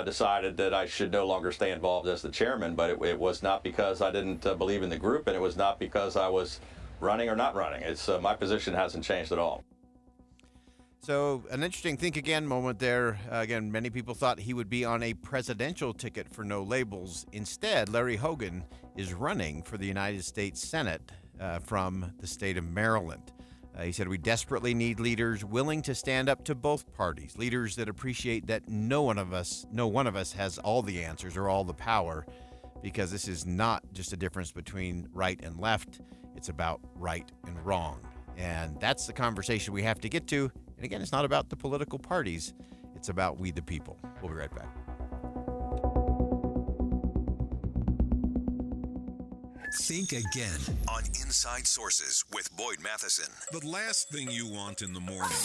decided that I should no longer stay involved as the chairman. But it was not because I didn't believe in the group, and it was not because I was running or not running. It's my position hasn't changed at all. So an interesting think again moment there. Again, many people thought he would be on a presidential ticket for no labels. Instead, Larry Hogan is running for the United States Senate from the state of Maryland. He said, we desperately need leaders willing to stand up to both parties, leaders that appreciate that no one of us has all the answers or all the power, because this is not just a difference between right and left. It's about right and wrong. And that's the conversation we have to get to. And again, it's not about the political parties. It's about we the people. We'll be right back. Think again on Inside Sources with Boyd Matheson. The last thing you want in the morning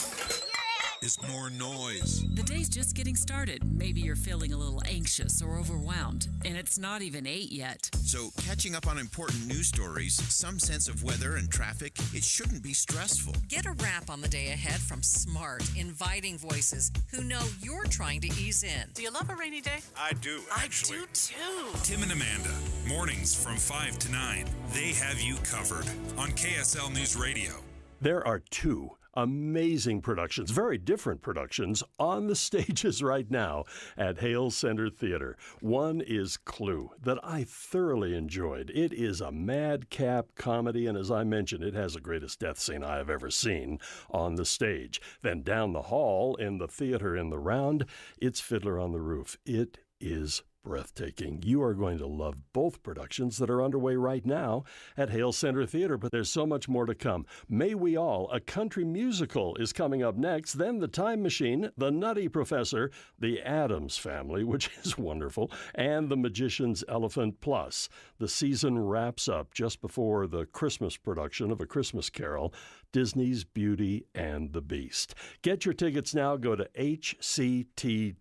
is more noise. The day's just getting started. Maybe you're feeling a little anxious or overwhelmed, and it's not even 8 yet. So catching up on important news stories, some sense of weather and traffic, it shouldn't be stressful. Get a wrap on the day ahead from smart, inviting voices who know you're trying to ease in. Do you love a rainy day? I do, actually. I do too. Tim and Amanda, mornings from 5 to 9. They have you covered on KSL News Radio. There are two amazing productions, very different productions, on the stages right now at Hale Center Theater. One is Clue, that I thoroughly enjoyed. It is a madcap comedy, and as I mentioned, it has the greatest death scene I have ever seen on the stage. Then down the hall in the theater in the Round, it's Fiddler on the Roof. It is breathtaking. You are going to love both productions that are underway right now at Hale Center Theater, but there's so much more to come. May We All, a country musical, is coming up next. Then The Time Machine, The Nutty Professor, The Addams Family, which is wonderful, and The Magician's Elephant Plus. The season wraps up just before the Christmas production of A Christmas Carol, Disney's Beauty and the Beast. Get your tickets now. Go to hct.org.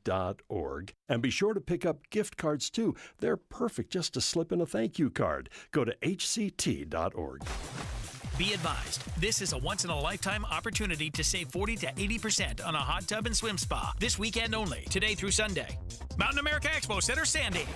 And be sure to pick up gift cards, too. They're perfect just to slip in a thank you card. Go to hct.org. Be advised, this is a once-in-a-lifetime opportunity to save 40 to 80% on a hot tub and swim spa this weekend only, today through Sunday. Mountain America Expo Center, Sandy.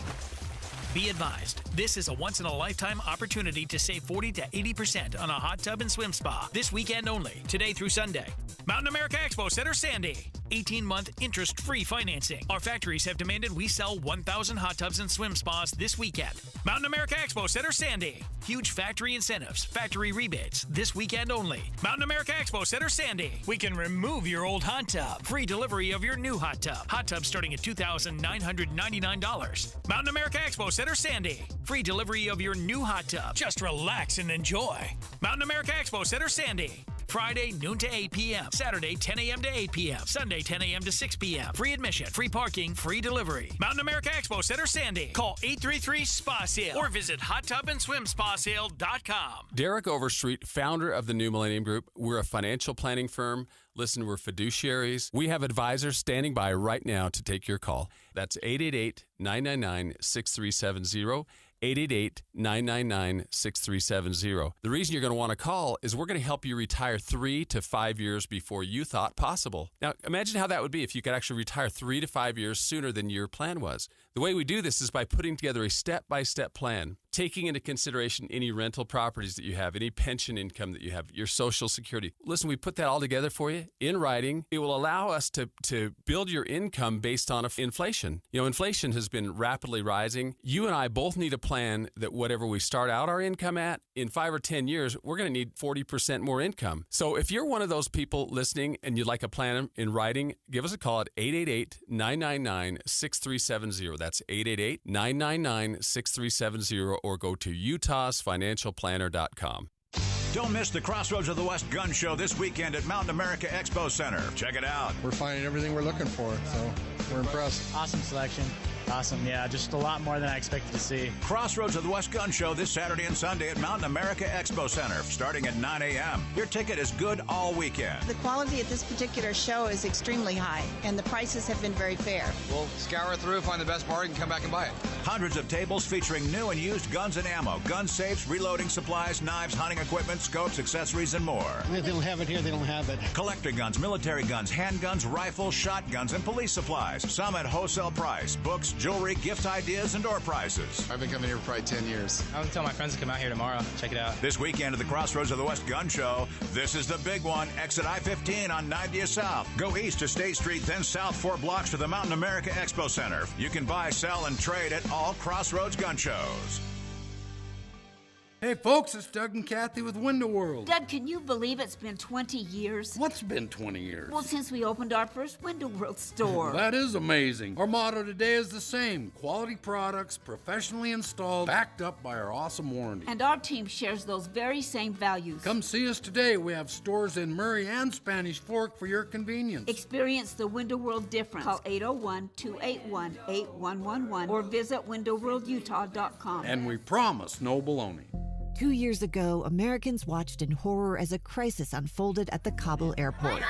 Be advised, this is a once-in-a-lifetime opportunity to save 40 to 80% on a hot tub and swim spa this weekend only, today through Sunday. Mountain America Expo Center, Sandy. 18-month interest-free financing. Our factories have demanded we sell 1,000 hot tubs and swim spas this weekend. Mountain America Expo Center, Sandy. Huge factory incentives, factory rebates, this weekend only. Mountain America Expo Center, Sandy. We can remove your old hot tub. Free delivery of your new hot tub. Hot tub starting at $2,999. Mountain America Expo Center, Sandy. Free delivery of your new hot tub. Just relax and enjoy. Mountain America Expo Center, Sandy. Friday, noon to 8 p.m. Saturday, 10 a.m. to 8 p.m. Sunday, 10 a.m. to 6 p.m. Free admission, free parking, free delivery. Mountain America Expo Center, Sandy. Call 833-SPA-SALE or visit hottubandSwimSpaSale.com. Derek Overstreet, founder of the New Millennium Group. We're a financial planning firm. Listen, we're fiduciaries. We have advisors standing by right now to take your call. That's 888-999-6370. 888-999-6370. The reason you're going to want to call is we're going to help you retire 3 to 5 years before you thought possible. Now, imagine how that would be if you could actually retire 3 to 5 years sooner than your plan was. The way we do this is by putting together a step-by-step plan, taking into consideration any rental properties that you have, any pension income that you have, your Social Security. Listen, we put that all together for you in writing. It will allow us to build your income based on inflation. You know, inflation has been rapidly rising. You and I both need a plan that whatever we start out our income at, in 5 or 10 years, we're going to need 40% more income. So if you're one of those people listening and you'd like a plan in writing, give us a call at 888-999-6370. That's 888-999-6370, or go to utahsfinancialplanner.com. Don't miss the Crossroads of the West gun show this weekend at Mountain America Expo Center. Check it out. We're finding everything we're looking for, so we're impressed. Awesome selection. Awesome, yeah, just a lot more than I expected to see. Crossroads of the West gun show this Saturday and Sunday at Mountain America Expo Center, starting at 9 a.m. Your ticket is good all weekend. The quality at this particular show is extremely high, and the prices have been very fair. We'll scour through, find the best part, and come back and buy it. Hundreds of tables featuring new and used guns and ammo, gun safes, reloading supplies, knives, hunting equipment, scopes, accessories, and more. If they don't have it here, they don't have it. Collector guns, military guns, handguns, rifles, shotguns, and police supplies. Some at wholesale price. Books, jewelry, gift ideas, and door prizes. I've been coming here for probably 10 years. I'm going to tell my friends to come out here tomorrow. Check it out. This weekend at the Crossroads of the West gun show, this is the big one. Exit I-15 on 90th South. Go east to State Street, then south 4 blocks to the Mountain America Expo Center. You can buy, sell, and trade at all Crossroads gun shows. Hey folks, it's Doug and Kathy with Window World. Doug, can you believe it's been 20 years? What's been 20 years? Well, since we opened our first Window World store. That is amazing. Our motto today is the same: quality products, professionally installed, backed up by our awesome warranty. And our team shares those very same values. Come see us today. We have stores in Murray and Spanish Fork for your convenience. Experience the Window World difference. Call 801-281-8111 or visit windowworldutah.com. And we promise no baloney. 2 years ago, Americans watched in horror as a crisis unfolded at the Kabul airport.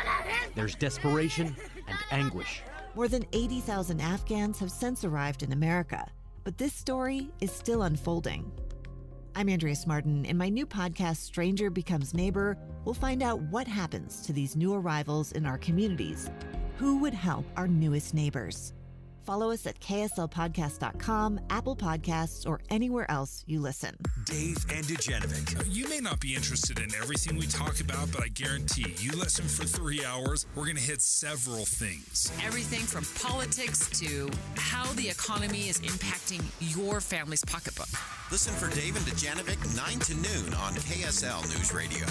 There's desperation and anguish. More than 80,000 Afghans have since arrived in America, but this story is still unfolding. I'm Andrea Smartin. In my new podcast, Stranger Becomes Neighbor, we'll find out what happens to these new arrivals in our communities. Who would help our newest neighbors? Follow us at kslpodcast.com, Apple Podcasts, or anywhere else you listen. Dave and Dujanovic. You may not be interested in everything we talk about, but I guarantee you listen for 3 hours, we're going to hit several things. Everything from politics to how the economy is impacting your family's pocketbook. Listen for Dave and Dujanovic 9 to noon on KSL News Radio.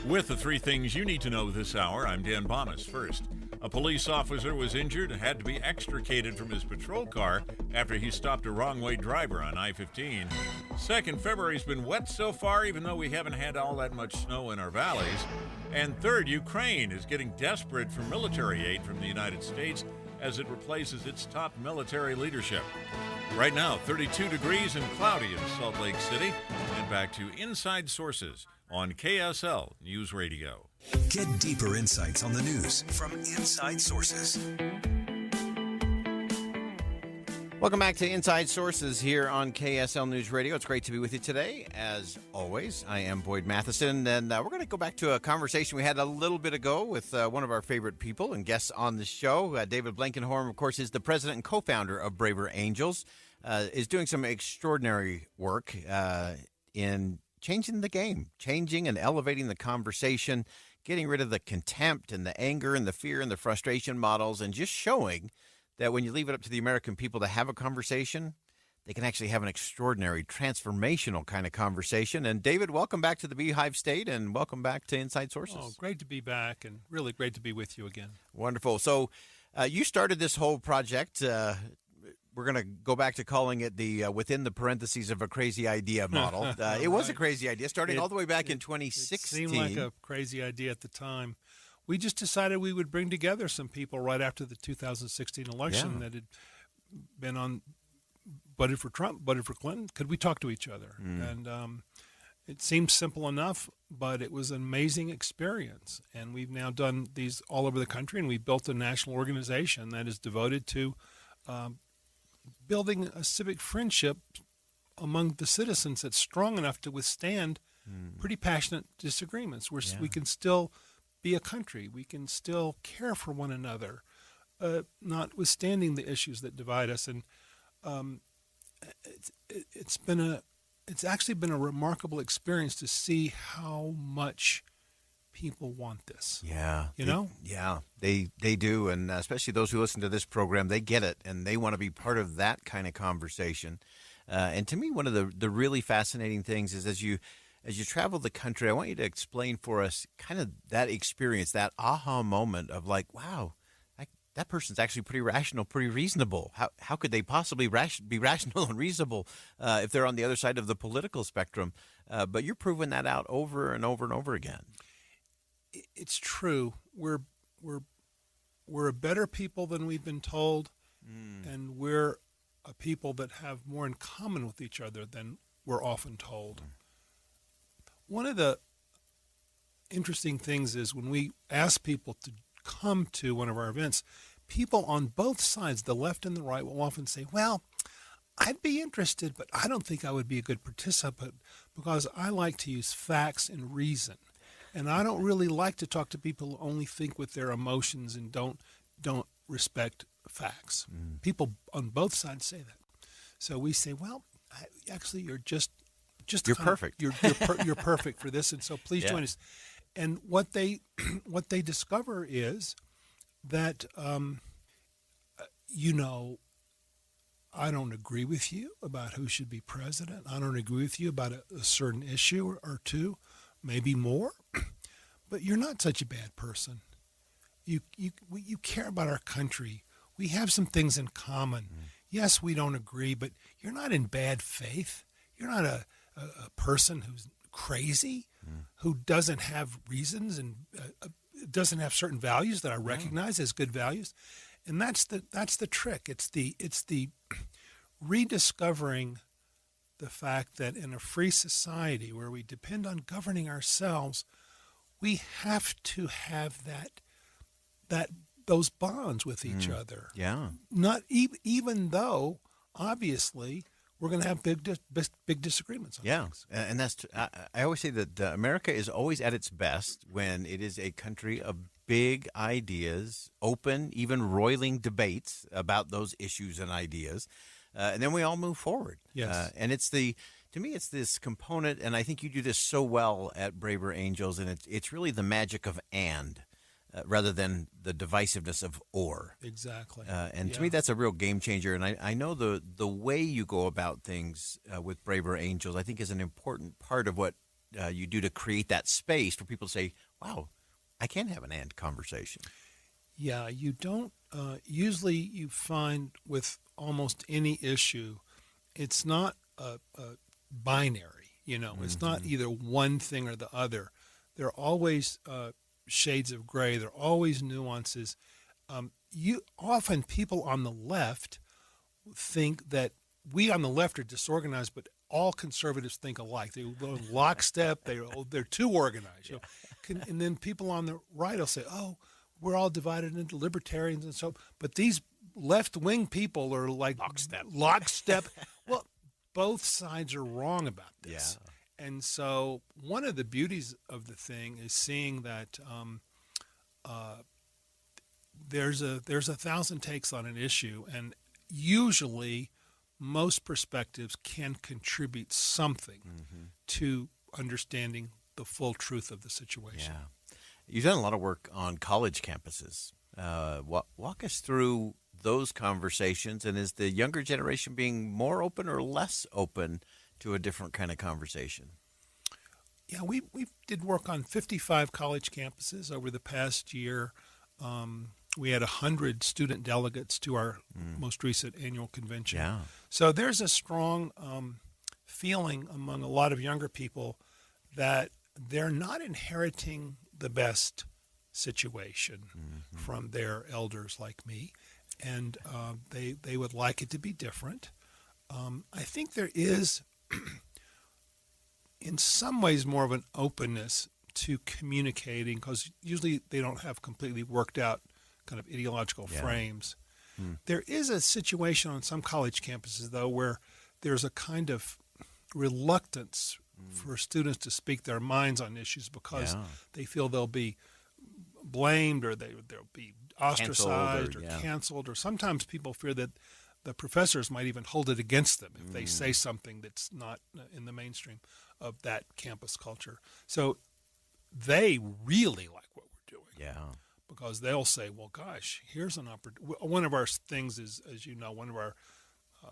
With the 3 things you need to know this hour, I'm Dan Bonas. First, a police officer was injured and had to be extricated from his patrol car after he stopped a wrong-way driver on I-15. Second, February's been wet so far, even though we haven't had all that much snow in our valleys. And third, Ukraine is getting desperate for military aid from the United States as it replaces its top military leadership. Right now, 32 degrees and cloudy in Salt Lake City. And back to Inside Sources on KSL News Radio. Get deeper insights on the news from Inside Sources. Welcome back to Inside Sources here on KSL News Radio. It's great to be with you today. As always, I am Boyd Matheson, and we're going to go back to a conversation we had a little bit ago with one of our favorite people and guests on the show. David Blankenhorn, of course, is the president and co-founder of Braver Angels, is doing some extraordinary work in changing the game, changing and elevating the conversation, getting rid of the contempt and the anger and the fear and the frustration models, and just showing that when you leave it up to the American people to have a conversation, they can actually have an extraordinary, transformational kind of conversation. And David, welcome back to the Beehive State, and welcome back to Inside Sources. Oh, great to be back, and really great to be with you again. Wonderful. So you started this whole project. We're going to go back to calling it the within the parentheses of a crazy idea model. It was a crazy idea, starting all the way back in 2016. It seemed like a crazy idea at the time. We just decided we would bring together some people right after the 2016 election that had been on, voted for Trump, voted for Clinton. Could we talk to each other? And it seemed simple enough, but it was an amazing experience. And we've now done these all over the country, and we've built a national organization that is devoted to building a civic friendship among the citizens that's strong enough to withstand pretty passionate disagreements. We can still be a country. We can still care for one another, notwithstanding the issues that divide us. And it's actually been a remarkable experience to see how much people want this. Yeah. You know? Yeah, they do. And especially those who listen to this program, they get it, and they want to be part of that kind of conversation. And to me, one of the really fascinating things is as you travel the country, I want you to explain for us kind of that experience, that aha moment of like, wow, that person's actually pretty rational, pretty reasonable. How could they possibly be rational and reasonable if they're on the other side of the political spectrum? But you're proving that out over and over and over again. It's true. We're a better people than we've been told, and we're a people that have more in common with each other than we're often told. One of the interesting things is when we ask people to come to one of our events, people on both sides, the left and the right, will often say, well, I'd be interested, but I don't think I would be a good participant because I like to use facts and reason. And I don't really like to talk to people who only think with their emotions and don't respect facts. People on both sides say that. So we say, well, actually, you're just you're perfect. You're perfect for this, and so please join us. And what they discover is that I don't agree with you about who should be president. I don't agree with you about a certain issue or two, maybe more. But you're not such a bad person. You care about our country. We have some things in common. Yes, we don't agree, but you're not in bad faith. You're not a person who's crazy, who doesn't have reasons and doesn't have certain values that I recognize as good values. And that's the trick. It's the rediscovering the fact that in a free society where we depend on governing ourselves, we have to have those bonds with each other. Yeah. Not even though obviously we're going to have big disagreements on things. And that's I always say that America is always at its best when it is a country of big ideas, open, even roiling debates about those issues and ideas, and then we all move forward. Yes. And to me, it's this component, and I think you do this so well at Braver Angels, and it's really the magic of and. Rather than the divisiveness of or. Exactly. And to me, that's a real game changer. And I know the way you go about things with Braver Angels, I think, is an important part of what you do to create that space for people to say, wow, I can have an and conversation. Yeah, you don't. Usually you find with almost any issue, it's not a binary. It's not either one thing or the other. There are always shades of gray. There are always nuances. Often people on the left think that we on the left are disorganized, but all conservatives think alike. They go in lockstep. They're too organized. And then people on the right will say, "Oh, we're all divided into libertarians and so." But these left-wing people are like lockstep. Well, both sides are wrong about this. Yeah. And so one of the beauties of the thing is seeing that there's a 1,000 takes on an issue, and usually most perspectives can contribute something to understanding the full truth of the situation. Yeah. You've done a lot of work on college campuses. Walk us through those conversations, and is the younger generation being more open or less open to a different kind of conversation? Yeah, we did work on 55 college campuses over the past year. We had 100 student delegates to our most recent annual convention. Yeah. So there's a strong feeling among a lot of younger people that they're not inheriting the best situation from their elders like me, and they would like it to be different. I think there is in some ways more of an openness to communicating, because usually they don't have completely worked out kind of ideological frames. There is a situation on some college campuses, though, where there's a kind of reluctance for students to speak their minds on issues because they feel they'll be blamed or they'll be ostracized or canceled, or sometimes people fear that the professors might even hold it against them if they say something that's not in the mainstream of that campus culture. So they really like what we're doing. Yeah. Because they'll say, well, gosh, here's an opportunity. One of our things is, as you know, one of our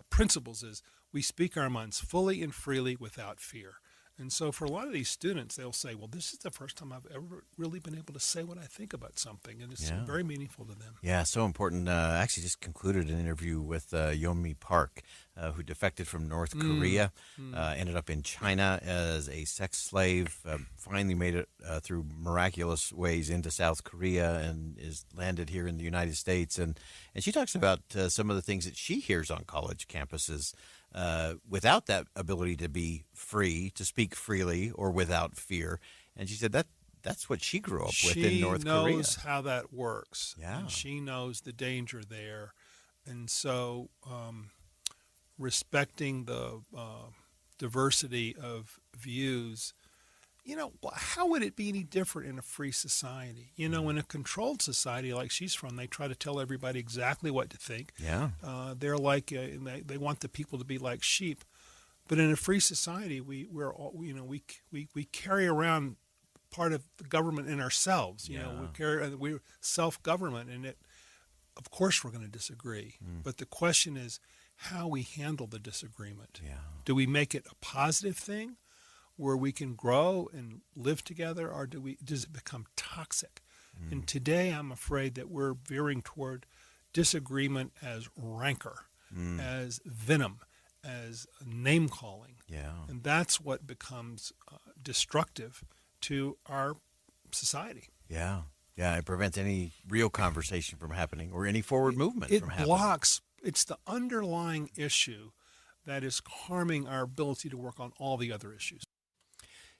principles is we speak our minds fully and freely without fear. And so for a lot of these students, they'll say, well, this is the first time I've ever really been able to say what I think about something. And it's very meaningful to them. Yeah, so important. I actually just concluded an interview with Yeonmi Park, who defected from North Korea, ended up in China as a sex slave, finally made it through miraculous ways into South Korea and is landed here in the United States. And she talks about some of the things that she hears on college campuses without that ability to be free, to speak freely or without fear. And she said that's what she grew up with in North Korea. She knows how that works. Yeah. And she knows the danger there. And so respecting the diversity of views, how would it be any different in a free society? In a controlled society like she's from, they try to tell everybody exactly what to think. Yeah. They're like, they want the people to be like sheep. But in a free society, we carry around part of the government in ourselves. We're self-government, and of course we're going to disagree. But the question is how we handle the disagreement. Yeah. Do we make it a positive thing where we can grow and live together, or does it become toxic? And today I'm afraid that we're veering toward disagreement as rancor, as venom, as name-calling. Yeah. And that's what becomes destructive to our society. Yeah. Yeah, it prevents any real conversation from happening or any forward movement from happening. It blocks. It's the underlying issue that is harming our ability to work on all the other issues.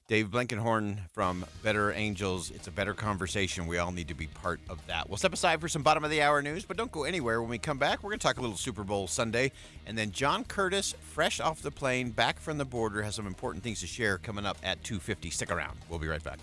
Dave Blankenhorn from Better Angels. It's a better conversation. We all need to be part of that. We'll step aside for some bottom of the hour news, but don't go anywhere. When we come back, we're going to talk a little Super Bowl Sunday. And then John Curtis, fresh off the plane, back from the border, has some important things to share coming up at 2:50. Stick around. We'll be right back.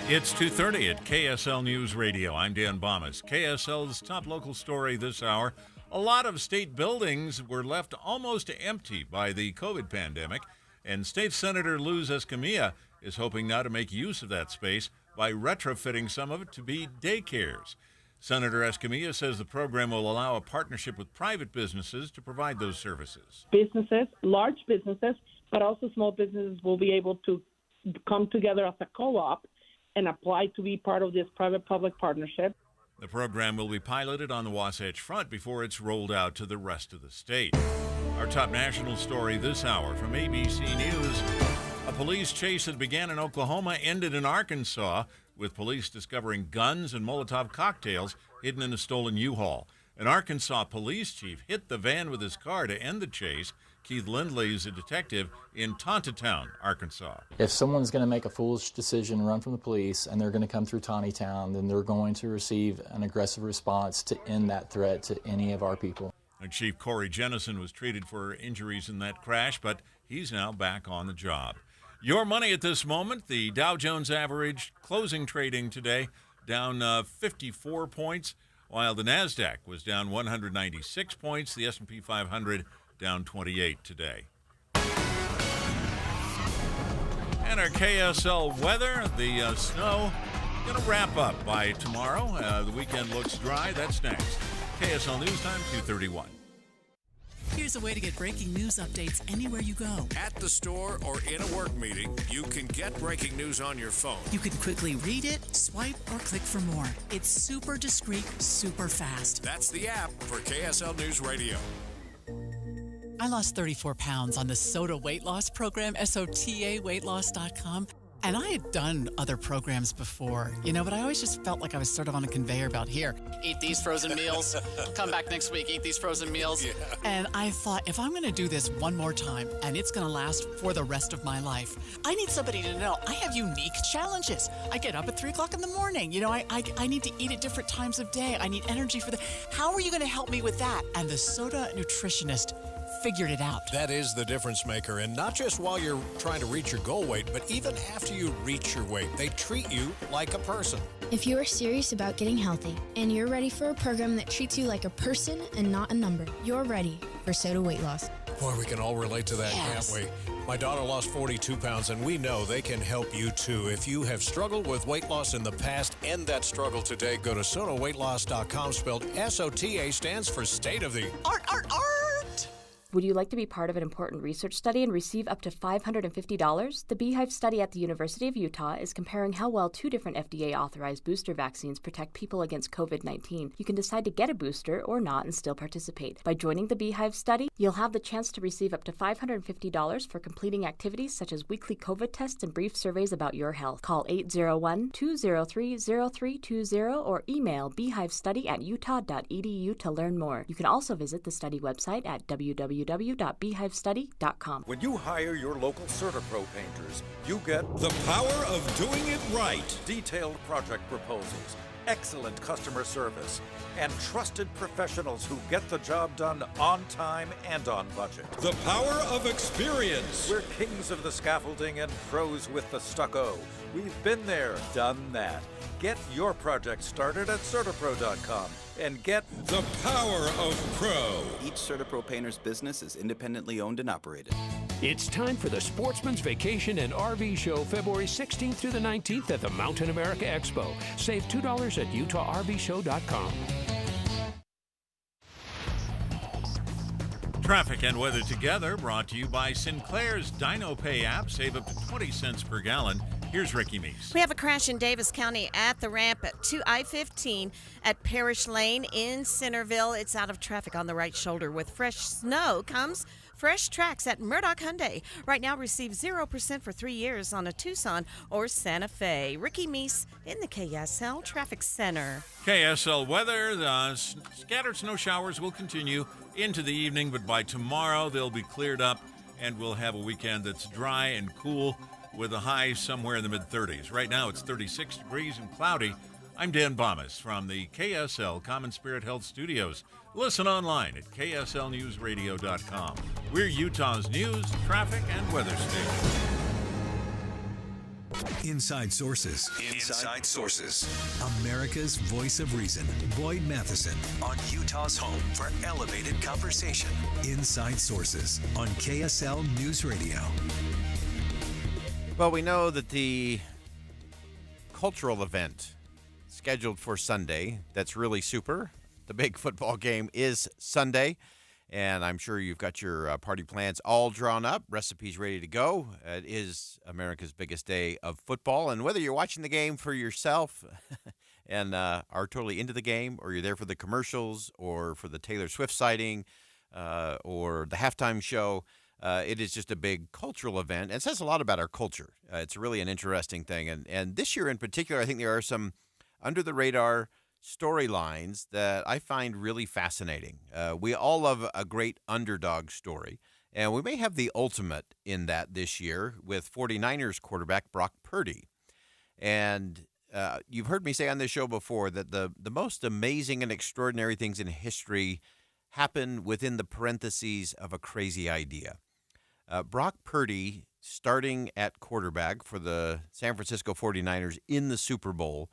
It's 2:30 at KSL News Radio. I'm Dan Bomas. KSL's top local story this hour. A lot of state buildings were left almost empty by the COVID pandemic, and State Senator Luz Escamilla is hoping now to make use of that space by retrofitting some of it to be daycares. Senator Escamilla says the program will allow a partnership with private businesses to provide those services. Businesses, large businesses, but also small businesses will be able to come together as a co-op and apply to be part of this private-public partnership. The program will be piloted on the Wasatch Front before it's rolled out to the rest of the state. Our top national story this hour from ABC News. A police chase that began in Oklahoma ended in Arkansas, with police discovering guns and Molotov cocktails hidden in a stolen U-Haul. An Arkansas police chief hit the van with his car to end the chase. Keith Lindley is a detective in Tontitown, Arkansas. If someone's going to make a foolish decision, run from the police, and they're going to come through Tontitown, then they're going to receive an aggressive response to end that threat to any of our people. And Chief Corey Jennison was treated for injuries in that crash, but he's now back on the job. Your money at this moment, the Dow Jones average closing trading today down 54 points, while the NASDAQ was down 196 points, the S&P 500 down 28 today. And our KSL weather, the snow going to wrap up by tomorrow. The weekend looks dry. That's next. KSL News Time, 2:31. Here's a way to get breaking news updates anywhere you go. At the store or in a work meeting, you can get breaking news on your phone. You can quickly read it, swipe, or click for more. It's super discreet, super fast. That's the app for KSL News Radio. I lost 34 pounds on the SOTA weight loss program, SOTAweightloss.com. And I had done other programs before, but I always just felt like I was sort of on a conveyor belt. Here, eat these frozen meals, come back next week, eat these frozen meals. Yeah. And I thought, if I'm going to do this one more time and it's going to last for the rest of my life, I need somebody to know I have unique challenges. I get up at 3 o'clock in the morning. I need to eat at different times of day. I need energy for that. How are you going to help me with that? And the SOTA nutritionist figured it out. That is the difference maker, and not just while you're trying to reach your goal weight, but even after you reach your weight, they treat you like a person. If you are serious about getting healthy and you're ready for a program that treats you like a person and not a number, you're ready for SOTA Weight Loss. Boy, we can all relate to that, can't we? My daughter lost 42 pounds, and we know they can help you too. If you have struggled with weight loss in the past, end that struggle today. Go to sotaweightloss.com, spelled SOTA, stands for state of the art. Would you like to be part of an important research study and receive up to $550? The Beehive study at the University of Utah is comparing how well 2 different FDA-authorized booster vaccines protect people against COVID-19. You can decide to get a booster or not and still participate. By joining the Beehive study, you'll have the chance to receive up to $550 for completing activities such as weekly COVID tests and brief surveys about your health. Call 801-203-0320 or email beehivestudy@utah.edu to learn more. You can also visit the study website at www.beehivestudy.com. When you hire your local CertaPro painters, you get the power of doing it right. Detailed project proposals, excellent customer service, and trusted professionals who get the job done on time and on budget. The power of experience. We're kings of the scaffolding and pros with the stucco. We've been there, done that. Get your project started at CertaPro.com and get the power of pro. Each CertaPro painter's business is independently owned and operated. It's time for the Sportsman's Vacation and RV Show, February 16th through the 19th at the Mountain America Expo. Save $2 at UtahRVShow.com. Traffic and weather together, brought to you by Sinclair's DinoPay app. Save up to 20 cents per gallon. Here's Ricky Meese. We have a crash in Davis County at the ramp to I-15 at Parish Lane in Centerville. It's out of traffic on the right shoulder. With fresh snow comes fresh tracks at Murdoch Hyundai. Right now, receive 0% for 3 years on a Tucson or Santa Fe. Ricky Meese in the KSL Traffic Center. KSL weather. The scattered snow showers will continue into the evening, but by tomorrow they'll be cleared up, and we'll have a weekend that's dry and cool with a high somewhere in the mid-30s. Right now it's 36 degrees and cloudy. I'm Dan Bomas from the KSL Common Spirit Health Studios. Listen online at kslnewsradio.com. We're Utah's news, traffic, and weather station. Inside Sources. Inside Sources. America's voice of reason. Boyd Matheson on Utah's home for elevated conversation. Inside Sources on KSL News Radio. Well, we know that the cultural event scheduled for Sunday that's really super, the big football game, is Sunday. And I'm sure you've got your party plans all drawn up, recipes ready to go. It is America's biggest day of football. And whether you're watching the game for yourself and are totally into the game, or you're there for the commercials or for the Taylor Swift sighting or the halftime show, it is just a big cultural event. And it says a lot about our culture. It's really an interesting thing. And this year in particular, I think there are some under-the-radar storylines that I find really fascinating. We all love a great underdog story, and we may have the ultimate in that this year with 49ers quarterback Brock Purdy. And you've heard me say on this show before that the most amazing and extraordinary things in history happen within the parentheses of a crazy idea. Brock Purdy starting at quarterback for the San Francisco 49ers in the Super Bowl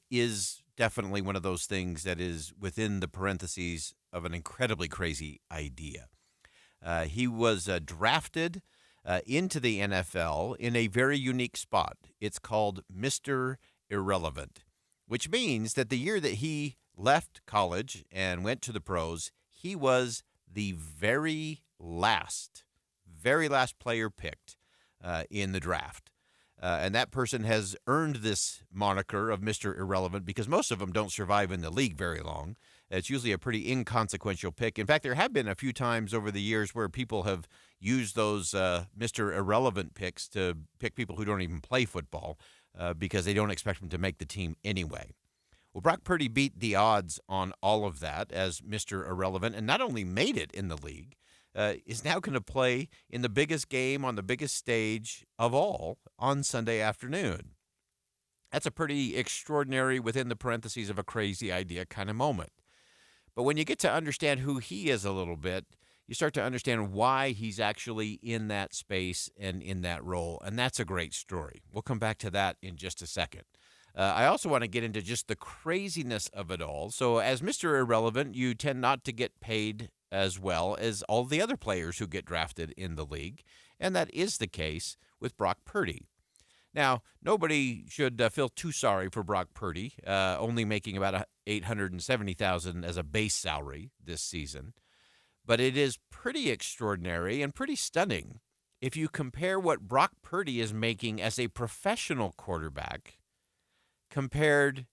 is definitely one of those things that is within the parentheses of an incredibly crazy idea. He was drafted into the NFL in a very unique spot. It's called Mr. Irrelevant, which means that the year that he left college and went to the pros, he was the very last player picked in the draft. And that person has earned this moniker of Mr. Irrelevant because most of them don't survive in the league very long. It's usually a pretty inconsequential pick. In fact, there have been a few times over the years where people have used those Mr. Irrelevant picks to pick people who don't even play football because they don't expect them to make the team anyway. Well, Brock Purdy beat the odds on all of that as Mr. Irrelevant and not only made it in the league, is now going to play in the biggest game on the biggest stage of all on Sunday afternoon. That's a pretty extraordinary, within the parentheses of a crazy idea kind of moment. But when you get to understand who he is a little bit, you start to understand why he's actually in that space and in that role. And that's a great story. We'll come back to that in just a second. I also want to get into just the craziness of it all. So as Mr. Irrelevant, you tend not to get paid as well as all the other players who get drafted in the league. And that is the case with Brock Purdy. Now, nobody should feel too sorry for Brock Purdy, only making about $870,000 as a base salary this season. But it is pretty extraordinary and pretty stunning if you compare what Brock Purdy is making as a professional quarterback compared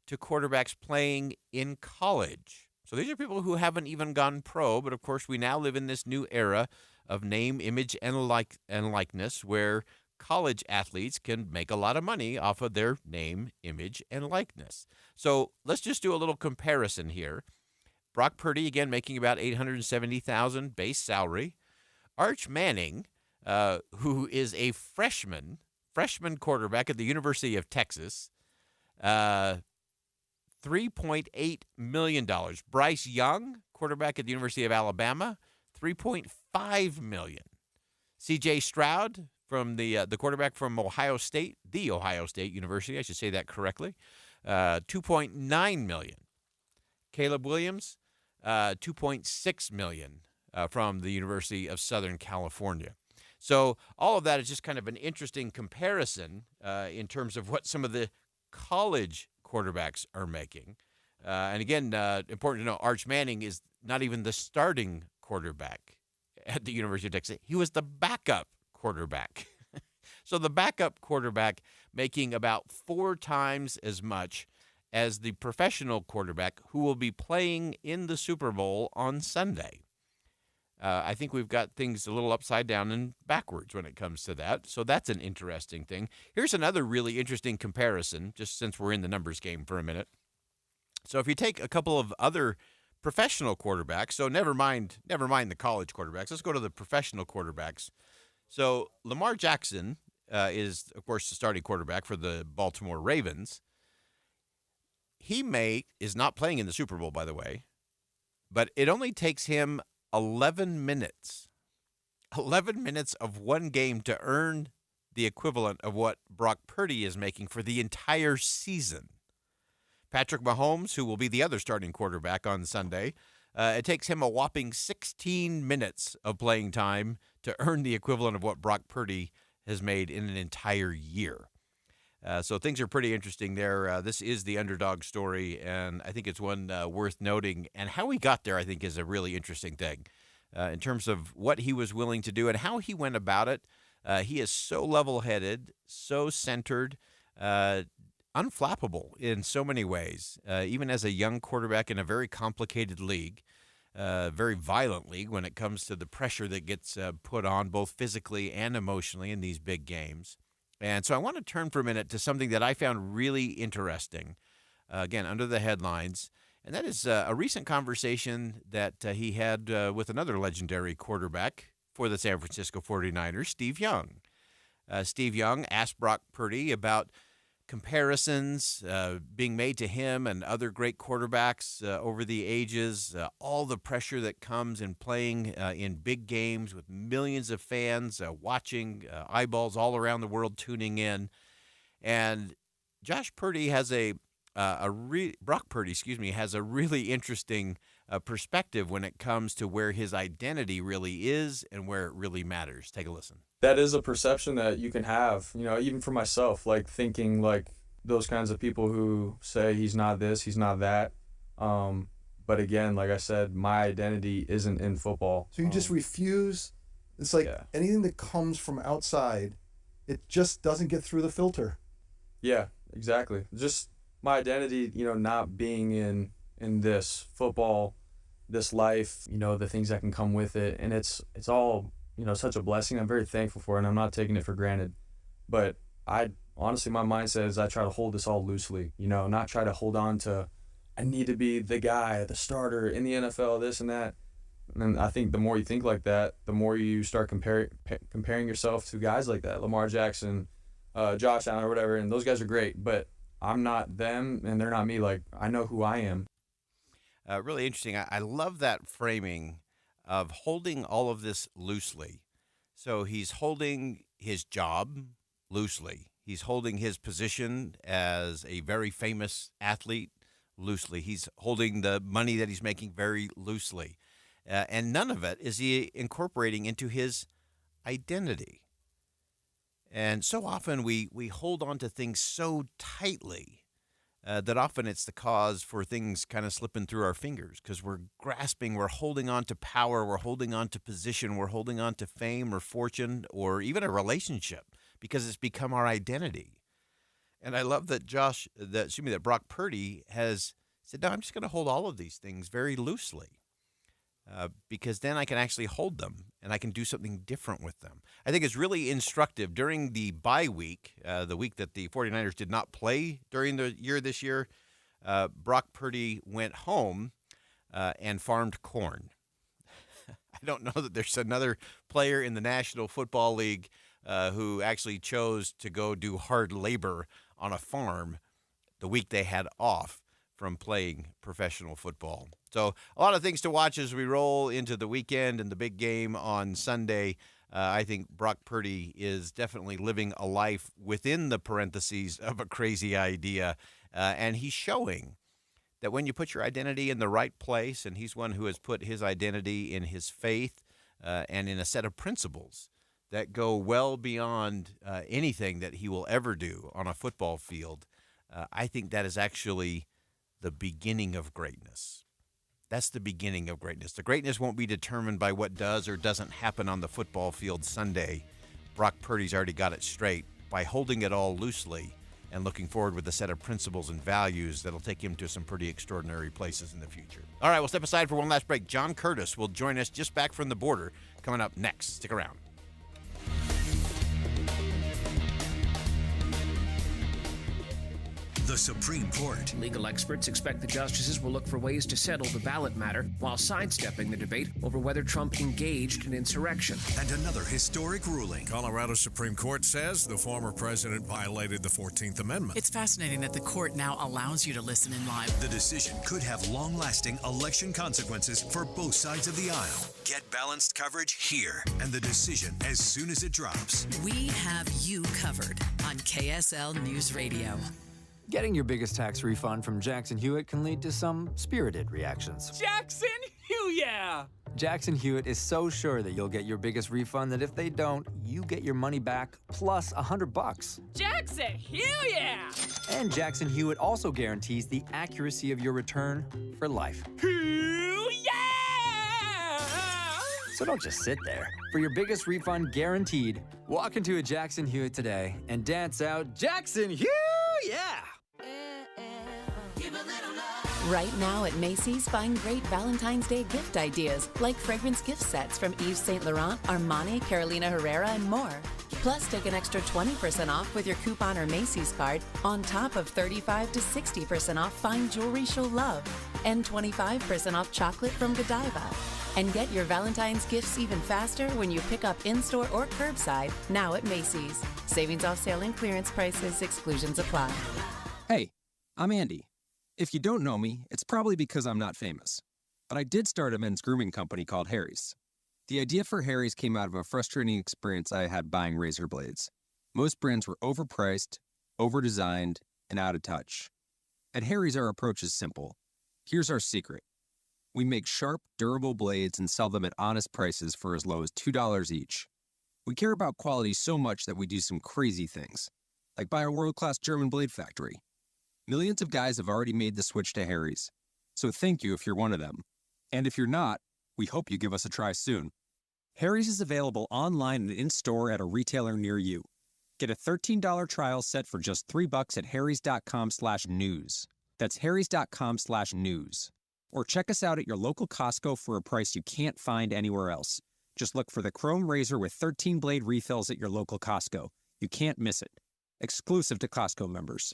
to quarterbacks playing in college. So these are people who haven't even gone pro, but of course we now live in this new era of name, image, and likeness where college athletes can make a lot of money off of their name, image, and likeness. So let's just do a little comparison here. Brock Purdy, again, making about $870,000 base salary. Arch Manning, who is a freshman quarterback at the University of Texas, $3.8 million. Bryce Young, quarterback at the University of Alabama, $3.5 million. C.J. Stroud, from the quarterback from Ohio State, the Ohio State University, I should say that correctly, $2.9 million. Caleb Williams, $2.6 million from the University of Southern California. So all of that is just kind of an interesting comparison in terms of what some of the college quarterbacks are making. And again, important to know, Arch Manning is not even the starting quarterback at the University of Texas. He was the backup quarterback. So the backup quarterback making about 4 times as much as the professional quarterback who will be playing in the Super Bowl on Sunday. I think we've got things a little upside down and backwards when it comes to that. So that's an interesting thing. Here's another really interesting comparison, just since we're in the numbers game for a minute. So if you take a couple of other professional quarterbacks, so never mind the college quarterbacks, let's go to the professional quarterbacks. So Lamar Jackson is, of course, the starting quarterback for the Baltimore Ravens. He is not playing in the Super Bowl, by the way, but it only takes him 11 minutes of one game to earn the equivalent of what Brock Purdy is making for the entire season. Patrick Mahomes, who will be the other starting quarterback on Sunday, it takes him a whopping 16 minutes of playing time to earn the equivalent of what Brock Purdy has made in an entire year. So things are pretty interesting there. This is the underdog story, and I think it's one worth noting. And how he got there, I think, is a really interesting thing in terms of what he was willing to do and how he went about it. He is so level-headed, so centered, unflappable in so many ways, even as a young quarterback in a very complicated league, very violent league when it comes to the pressure that gets put on both physically and emotionally in these big games. And so I want to turn for a minute to something that I found really interesting, again, under the headlines, and that is a recent conversation that he had with another legendary quarterback for the San Francisco 49ers, Steve Young. Steve Young asked Brock Purdy about comparisons being made to him and other great quarterbacks over the ages, all the pressure that comes in playing in big games with millions of fans watching, eyeballs all around the world tuning in. And Brock Purdy, has a really interesting perspective when it comes to where his identity really is and where it really matters. Take a listen. That is a perception that you can have, even for myself, like thinking like those kinds of people who say he's not this, he's not that. But again, like I said, my identity isn't in football. So you just refuse. It's like anything that comes from outside, it just doesn't get through the filter. Yeah, exactly. Just my identity, not being in this football, this life, the things that can come with it. And it's all, such a blessing. I'm very thankful for it, and I'm not taking it for granted. But honestly, my mindset is I try to hold this all loosely, not try to hold on to, I need to be the guy, the starter in the NFL, this and that. And I think the more you think like that, the more you start comparing yourself to guys like that, Lamar Jackson, Josh Allen or whatever, and those guys are great, but I'm not them and they're not me. Like, I know who I am. Really interesting. I love that framing of holding all of this loosely. So he's holding his job loosely. He's holding his position as a very famous athlete loosely. He's holding the money that he's making very loosely. and none of it is he incorporating into his identity. And so often we hold on to things so tightly that often it's the cause for things kind of slipping through our fingers because we're grasping, we're holding on to power, we're holding on to position, we're holding on to fame or fortune or even a relationship because it's become our identity. And I love that that Brock Purdy has said, no, I'm just going to hold all of these things very loosely. Because then I can actually hold them and I can do something different with them. I think it's really instructive during the bye week, the week that the 49ers did not play during the year this year. Brock Purdy went home and farmed corn. I don't know that there's another player in the National Football League who actually chose to go do hard labor on a farm the week they had off from playing professional football. So a lot of things to watch as we roll into the weekend and the big game on Sunday. I think Brock Purdy is definitely living a life within the parentheses of a crazy idea. And he's showing that when you put your identity in the right place, and he's one who has put his identity in his faith and in a set of principles that go well beyond anything that he will ever do on a football field, I think that is actually the beginning of greatness. That's the beginning of greatness. The greatness won't be determined by what does or doesn't happen on the football field Sunday. Brock Purdy's already got it straight by holding it all loosely and looking forward with a set of principles and values that'll take him to some pretty extraordinary places in the future. All right, we'll step aside for one last break. John Curtis will join us just back from the border coming up next. Stick around. The Supreme Court. Legal experts expect the justices will look for ways to settle the ballot matter while sidestepping the debate over whether Trump engaged in insurrection. And another historic ruling. Colorado Supreme Court says the former president violated the 14th Amendment. It's fascinating that the court now allows you to listen in live. The decision could have long-lasting election consequences for both sides of the aisle. Get balanced coverage here and the decision as soon as it drops. We have you covered on KSL News Radio. Getting your biggest tax refund from Jackson Hewitt can lead to some spirited reactions. Jackson Hewitt! Jackson Hewitt is so sure that you'll get your biggest refund that if they don't, you get your money back plus $100. Jackson Hewitt! And Jackson Hewitt also guarantees the accuracy of your return for life. So don't just sit there. For your biggest refund guaranteed, walk into a Jackson Hewitt today and dance out Jackson Hewitt! Yeah! Right now at Macy's, find great Valentine's Day gift ideas like fragrance gift sets from Yves Saint Laurent, Armani, Carolina Herrera, and more. Plus, take an extra 20% off with your coupon or Macy's card on top of 35 to 60% off fine jewelry she'll love and 25% off chocolate from Godiva. And get your Valentine's gifts even faster when you pick up in-store or curbside now at Macy's. Savings off sale and clearance prices. Exclusions apply. Hey, I'm Andy. If you don't know me, it's probably because I'm not famous. But I did start a men's grooming company called Harry's. The idea for Harry's came out of a frustrating experience I had buying razor blades. Most brands were overpriced, overdesigned, and out of touch. At Harry's, our approach is simple. Here's our secret. We make sharp, durable blades and sell them at honest prices for as low as $2 each. We care about quality so much that we do some crazy things, like buy a world-class German blade factory. Millions of guys have already made the switch to Harry's, so thank you if you're one of them. And if you're not, we hope you give us a try soon. Harry's is available online and in-store at a retailer near you. Get a $13 trial set for just $3 at harrys.com/news. That's harrys.com/news. Or check us out at your local Costco for a price you can't find anywhere else. Just look for the Chrome Razor with 13 blade refills at your local Costco. You can't miss it. Exclusive to Costco members.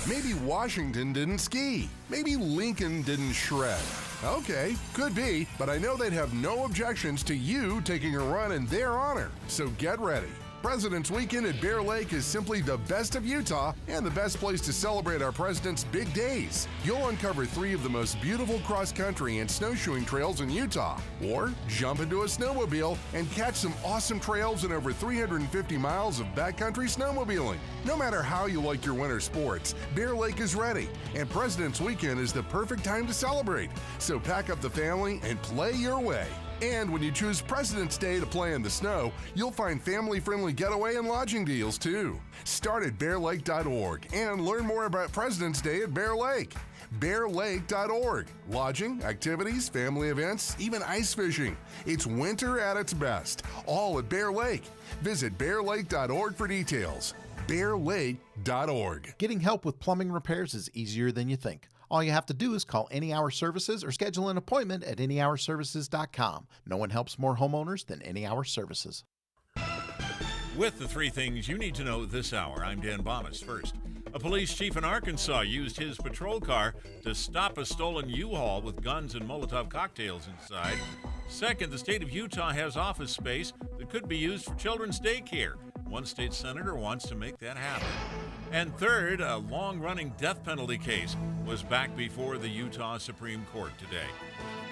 Maybe Washington didn't ski. Maybe Lincoln didn't shred. Okay, could be, but I know they'd have no objections to you taking a run in their honor. So get ready. President's Weekend at Bear Lake is simply the best of Utah and the best place to celebrate our president's big days. You'll uncover 3 of the most beautiful cross-country and snowshoeing trails in Utah, or jump into a snowmobile and catch some awesome trails and over 350 miles of backcountry snowmobiling. No matter how you like your winter sports, Bear Lake is ready, and President's Weekend is the perfect time to celebrate. So pack up the family and play your way. And when you choose President's Day to play in the snow, you'll find family-friendly getaway and lodging deals, too. Start at bearlake.org and learn more about President's Day at Bear Lake. bearlake.org. Lodging, activities, family events, even ice fishing. It's winter at its best, all at Bear Lake. Visit bearlake.org for details. bearlake.org. Getting help with plumbing repairs is easier than you think. All you have to do is call Any Hour Services or schedule an appointment at anyhourservices.com. No one helps more homeowners than Any Hour Services. With the 3 things you need to know this hour, I'm Dan Bomas. First, a police chief in Arkansas used his patrol car to stop a stolen U-Haul with guns and Molotov cocktails inside. Second, the state of Utah has office space that could be used for children's daycare. One state senator wants to make that happen. And third, a long-running death penalty case was back before the Utah Supreme Court today.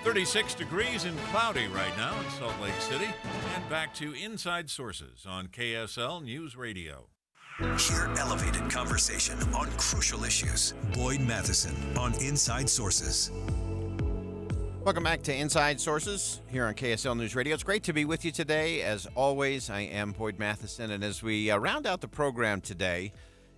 36 degrees and cloudy right now in Salt Lake City. And back to Inside Sources on KSL News Radio. Hear elevated conversation on crucial issues. Boyd Matheson on Inside Sources. Welcome back to Inside Sources here on KSL News Radio. It's great to be with you today. As always, I am Boyd Matheson, and as we round out the program today,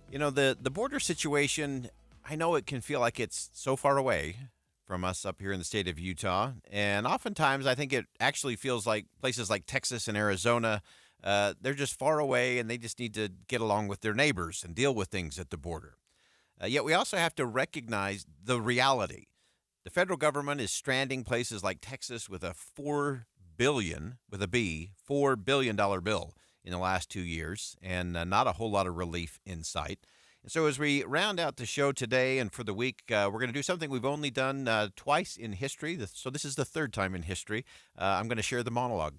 you know, the border situation, I know it can feel like it's so far away from us up here in the state of Utah, and oftentimes I think it actually feels like places like Texas and Arizona, they're just far away and they just need to get along with their neighbors and deal with things at the border. Yet we also have to recognize the reality. The federal government is stranding places like Texas with a $4 billion bill in the last 2 years, and not a whole lot of relief in sight. And so as we round out the show today and for the week, we're going to do something we've only done twice in history. So this is the third time in history. I'm going to share the monologue.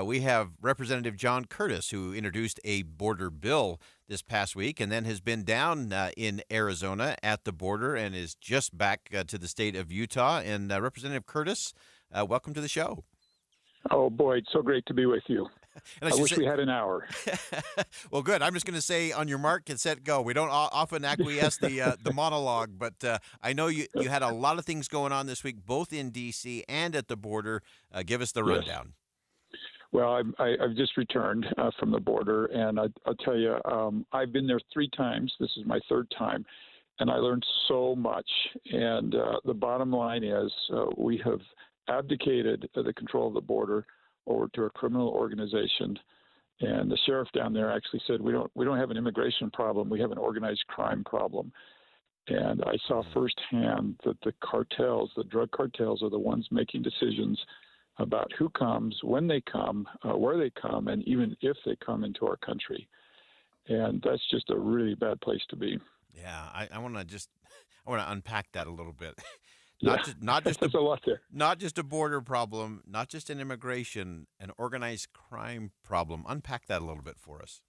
We have Representative John Curtis, who introduced a border bill this past week and then has been down in Arizona at the border and is just back to the state of Utah. And Representative Curtis, welcome to the show. Oh, Boyd, so great to be with you. I wish we had an hour. Well, good. I'm just going to say on your mark, get set, go. We don't often acquiesce the monologue, but I know you had a lot of things going on this week, both in D.C. and at the border. Give us the rundown. Yes. Well, I've just returned from the border, and I'll tell you, I've been there 3 times. This is my 3rd time, and I learned so much. And the bottom line is we have abdicated the control of the border over to a criminal organization, and the sheriff down there actually said we don't have an immigration problem, we have an organized crime problem. And I saw firsthand that the cartels, the drug cartels, are the ones making decisions about who comes, when they come, where they come, and even if they come into our country. And that's just a really bad place to be. Yeah, I want to unpack that a little bit. Not just a lot there. Not just a border problem, not just an immigration, an organized crime problem. Unpack that a little bit for us.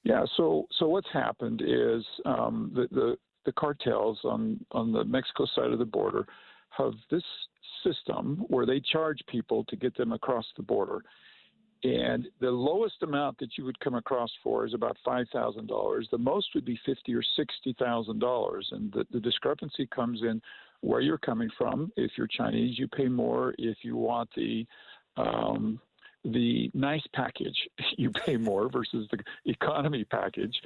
Yeah. So what's happened is the cartels on the Mexico side of the border have this system where they charge people to get them across the border. And the lowest amount that you would come across for is about $5,000. The most would be $50,000 or $60,000. And the discrepancy comes in where you're coming from. If you're Chinese, you pay more. If you want the nice package, you pay more versus the economy package.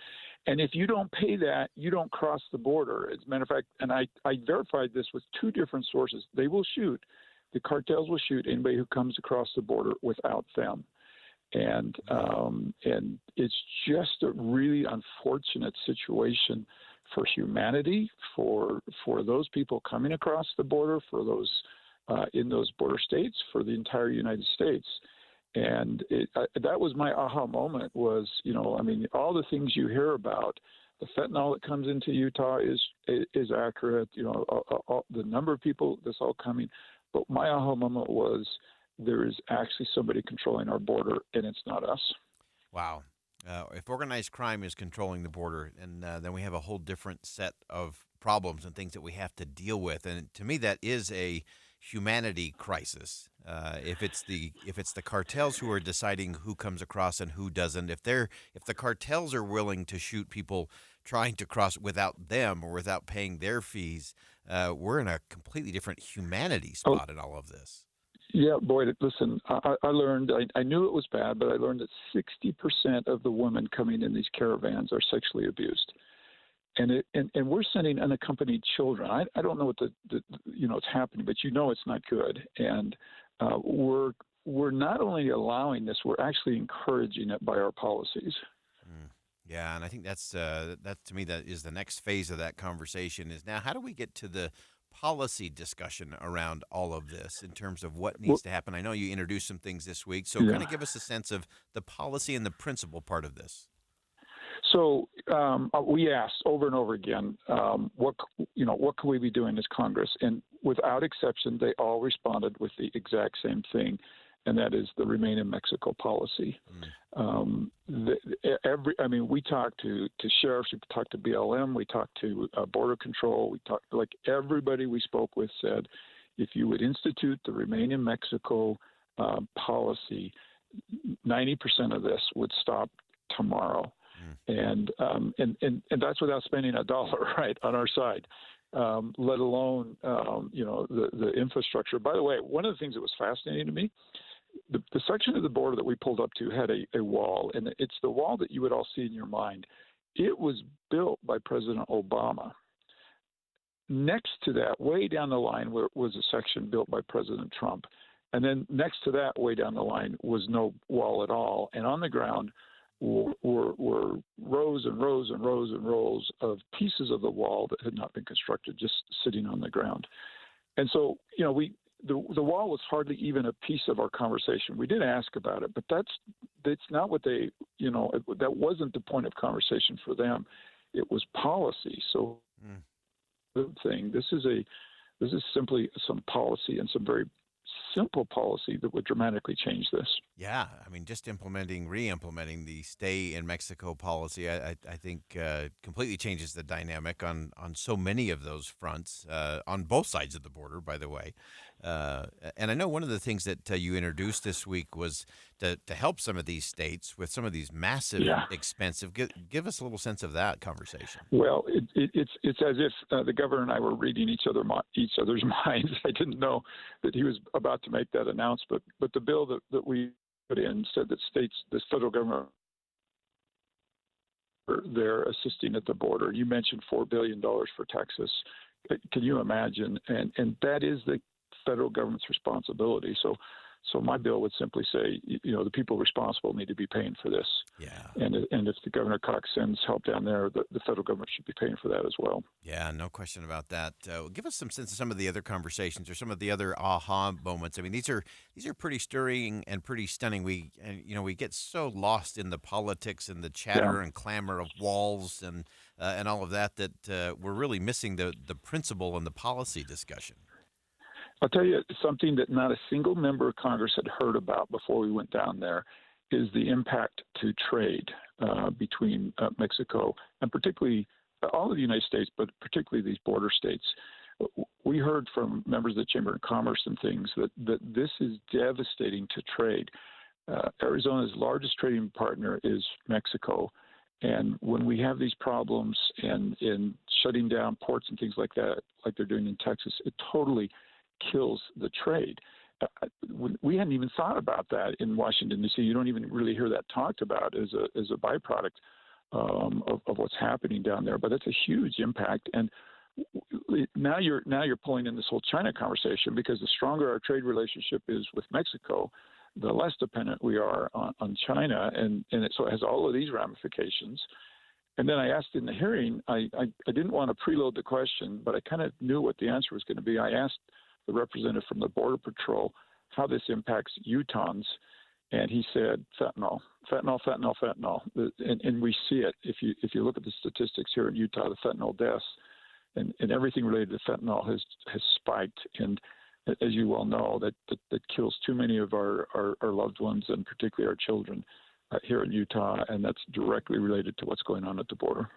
And if you don't pay that, you don't cross the border. As a matter of fact, and I verified this with 2 different sources. They will shoot. The cartels will shoot anybody who comes across the border without them. And it's just a really unfortunate situation for humanity, for those people coming across the border, for those in those border states, for the entire United States. And that was my aha moment was, all the things you hear about, the fentanyl that comes into Utah is accurate, the number of people that's all coming. But my aha moment was there is actually somebody controlling our border, and it's not us. Wow. If organized crime is controlling the border, and then we have a whole different set of problems and things that we have to deal with. And to me, that is a humanity crisis. If it's the cartels who are deciding who comes across and who doesn't, if the cartels are willing to shoot people trying to cross without them or without paying their fees, we're in a completely different humanity spot in all of this. Yeah, Boyd, listen, I learned, I knew it was bad, but I learned that 60% of the women coming in these caravans are sexually abused. And we're sending unaccompanied children. I don't know what it's happening, but it's not good. And we're not only allowing this, we're actually encouraging it by our policies. Yeah, and I think that's to me, that is the next phase of that conversation is now how do we get to the policy discussion around all of this in terms of what needs to happen? I know you introduced some things this week, so kind of give us a sense of the policy and the principle part of this. So we asked over and over again, what can we be doing as Congress? And without exception, they all responded with the exact same thing, and that is the Remain in Mexico policy. We talked to sheriffs, we talked to BLM, we talked to Border Control, we talked, like everybody we spoke with said, if you would institute the Remain in Mexico policy, 90% of this would stop tomorrow. And that's without spending a dollar, right, on our side, let alone, the infrastructure. By the way, one of the things that was fascinating to me, the section of the border that we pulled up to had a wall, and it's the wall that you would all see in your mind. It was built by President Obama. Next to that, way down the line, was a section built by President Trump. And then next to that, way down the line, was no wall at all. And on the ground were rows and rows and rows and rows of pieces of the wall that had not been constructed, just sitting on the ground. And so, the wall was hardly even a piece of our conversation. We did ask about it, but that's not what they, that wasn't the point of conversation for them. It was policy. So good thing. This is simply some policy and some very simple policy that would dramatically change this. Yeah, I mean, just re-implementing the Stay in Mexico policy, I think completely changes the dynamic on so many of those fronts, on both sides of the border, by the way. And I know one of the things that you introduced this week was to help some of these states with some of these massive, expensive. Give us a little sense of that conversation. Well, it's as if the governor and I were reading each other's minds. I didn't know that he was about to make that announcement, but the bill that we put in said that the federal government, they're assisting at the border. You mentioned $4 billion for Texas. Can you imagine? And that is the federal government's responsibility. So my bill would simply say, the people responsible need to be paying for this. Yeah. And if the Governor Cox sends help down there, the federal government should be paying for that as well. Yeah, no question about that. Give us some sense of some of the other conversations or some of the other aha moments. I mean, these are pretty stirring and pretty stunning. We get so lost in the politics and the chatter and clamor of walls and all of that we're really missing the principle and the policy discussion. I'll tell you something that not a single member of Congress had heard about before we went down there is the impact to trade between Mexico and particularly all of the United States, but particularly these border states. We heard from members of the Chamber of Commerce and things that this is devastating to trade. Arizona's largest trading partner is Mexico. And when we have these problems and in shutting down ports and things like that, like they're doing in Texas, it totally kills the trade. We hadn't even thought about that in Washington, D.C. You don't even really hear that talked about as a byproduct of what's happening down there. But that's a huge impact. And now you're pulling in this whole China conversation, because the stronger our trade relationship is with Mexico, the less dependent we are on China. And so it has all of these ramifications. And then I asked in the hearing, I didn't want to preload the question, but I kind of knew what the answer was going to be. I asked the representative from the Border Patrol how this impacts Utahns, and he said fentanyl. And we see it. If you look at the statistics here in Utah, the fentanyl deaths and everything related to fentanyl has spiked. And as you well know, that kills too many of our loved ones, and particularly our children. here in Utah, and that's directly related to what's going on at the border.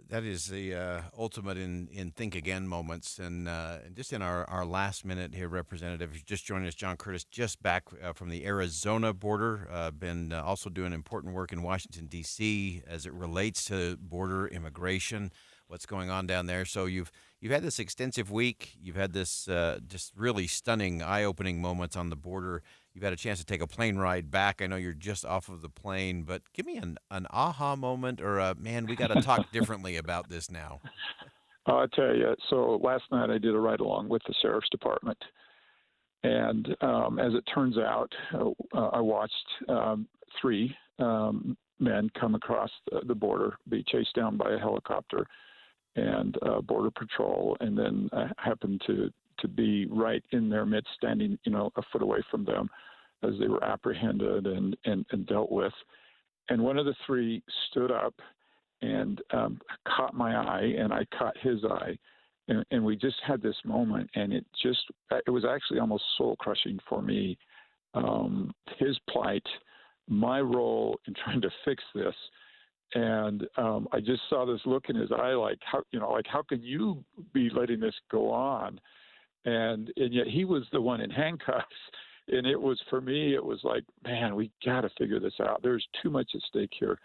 That is the ultimate in think again moments. And just in our last minute here, Representative, if you're just joining us, John Curtis, just back from the Arizona border, been also doing important work in Washington, D.C. as it relates to border immigration, what's going on down there. So you've had this extensive week. You've had this just really stunning, eye-opening moments on the border. You've had a chance to take a plane ride back. I know you're just off of the plane, but give me an aha moment or a, man, we got to talk differently about this now. I'll tell you. So last night I did a ride-along with the Sheriff's Department. And as it turns out, I watched 3 men come across the border, be chased down by a helicopter and Border Patrol, and then I happened to be right in their midst, standing, a foot away from them as they were apprehended and dealt with. And one of the 3 stood up and caught my eye, and I caught his eye. And we just had this moment, and it was actually almost soul-crushing for me. His plight, my role in trying to fix this. And I just saw this look in his eye, like, how can you be letting this go on? And yet he was the one in handcuffs. And it was, for me, it was like, man, we got to figure this out. There's too much at stake here.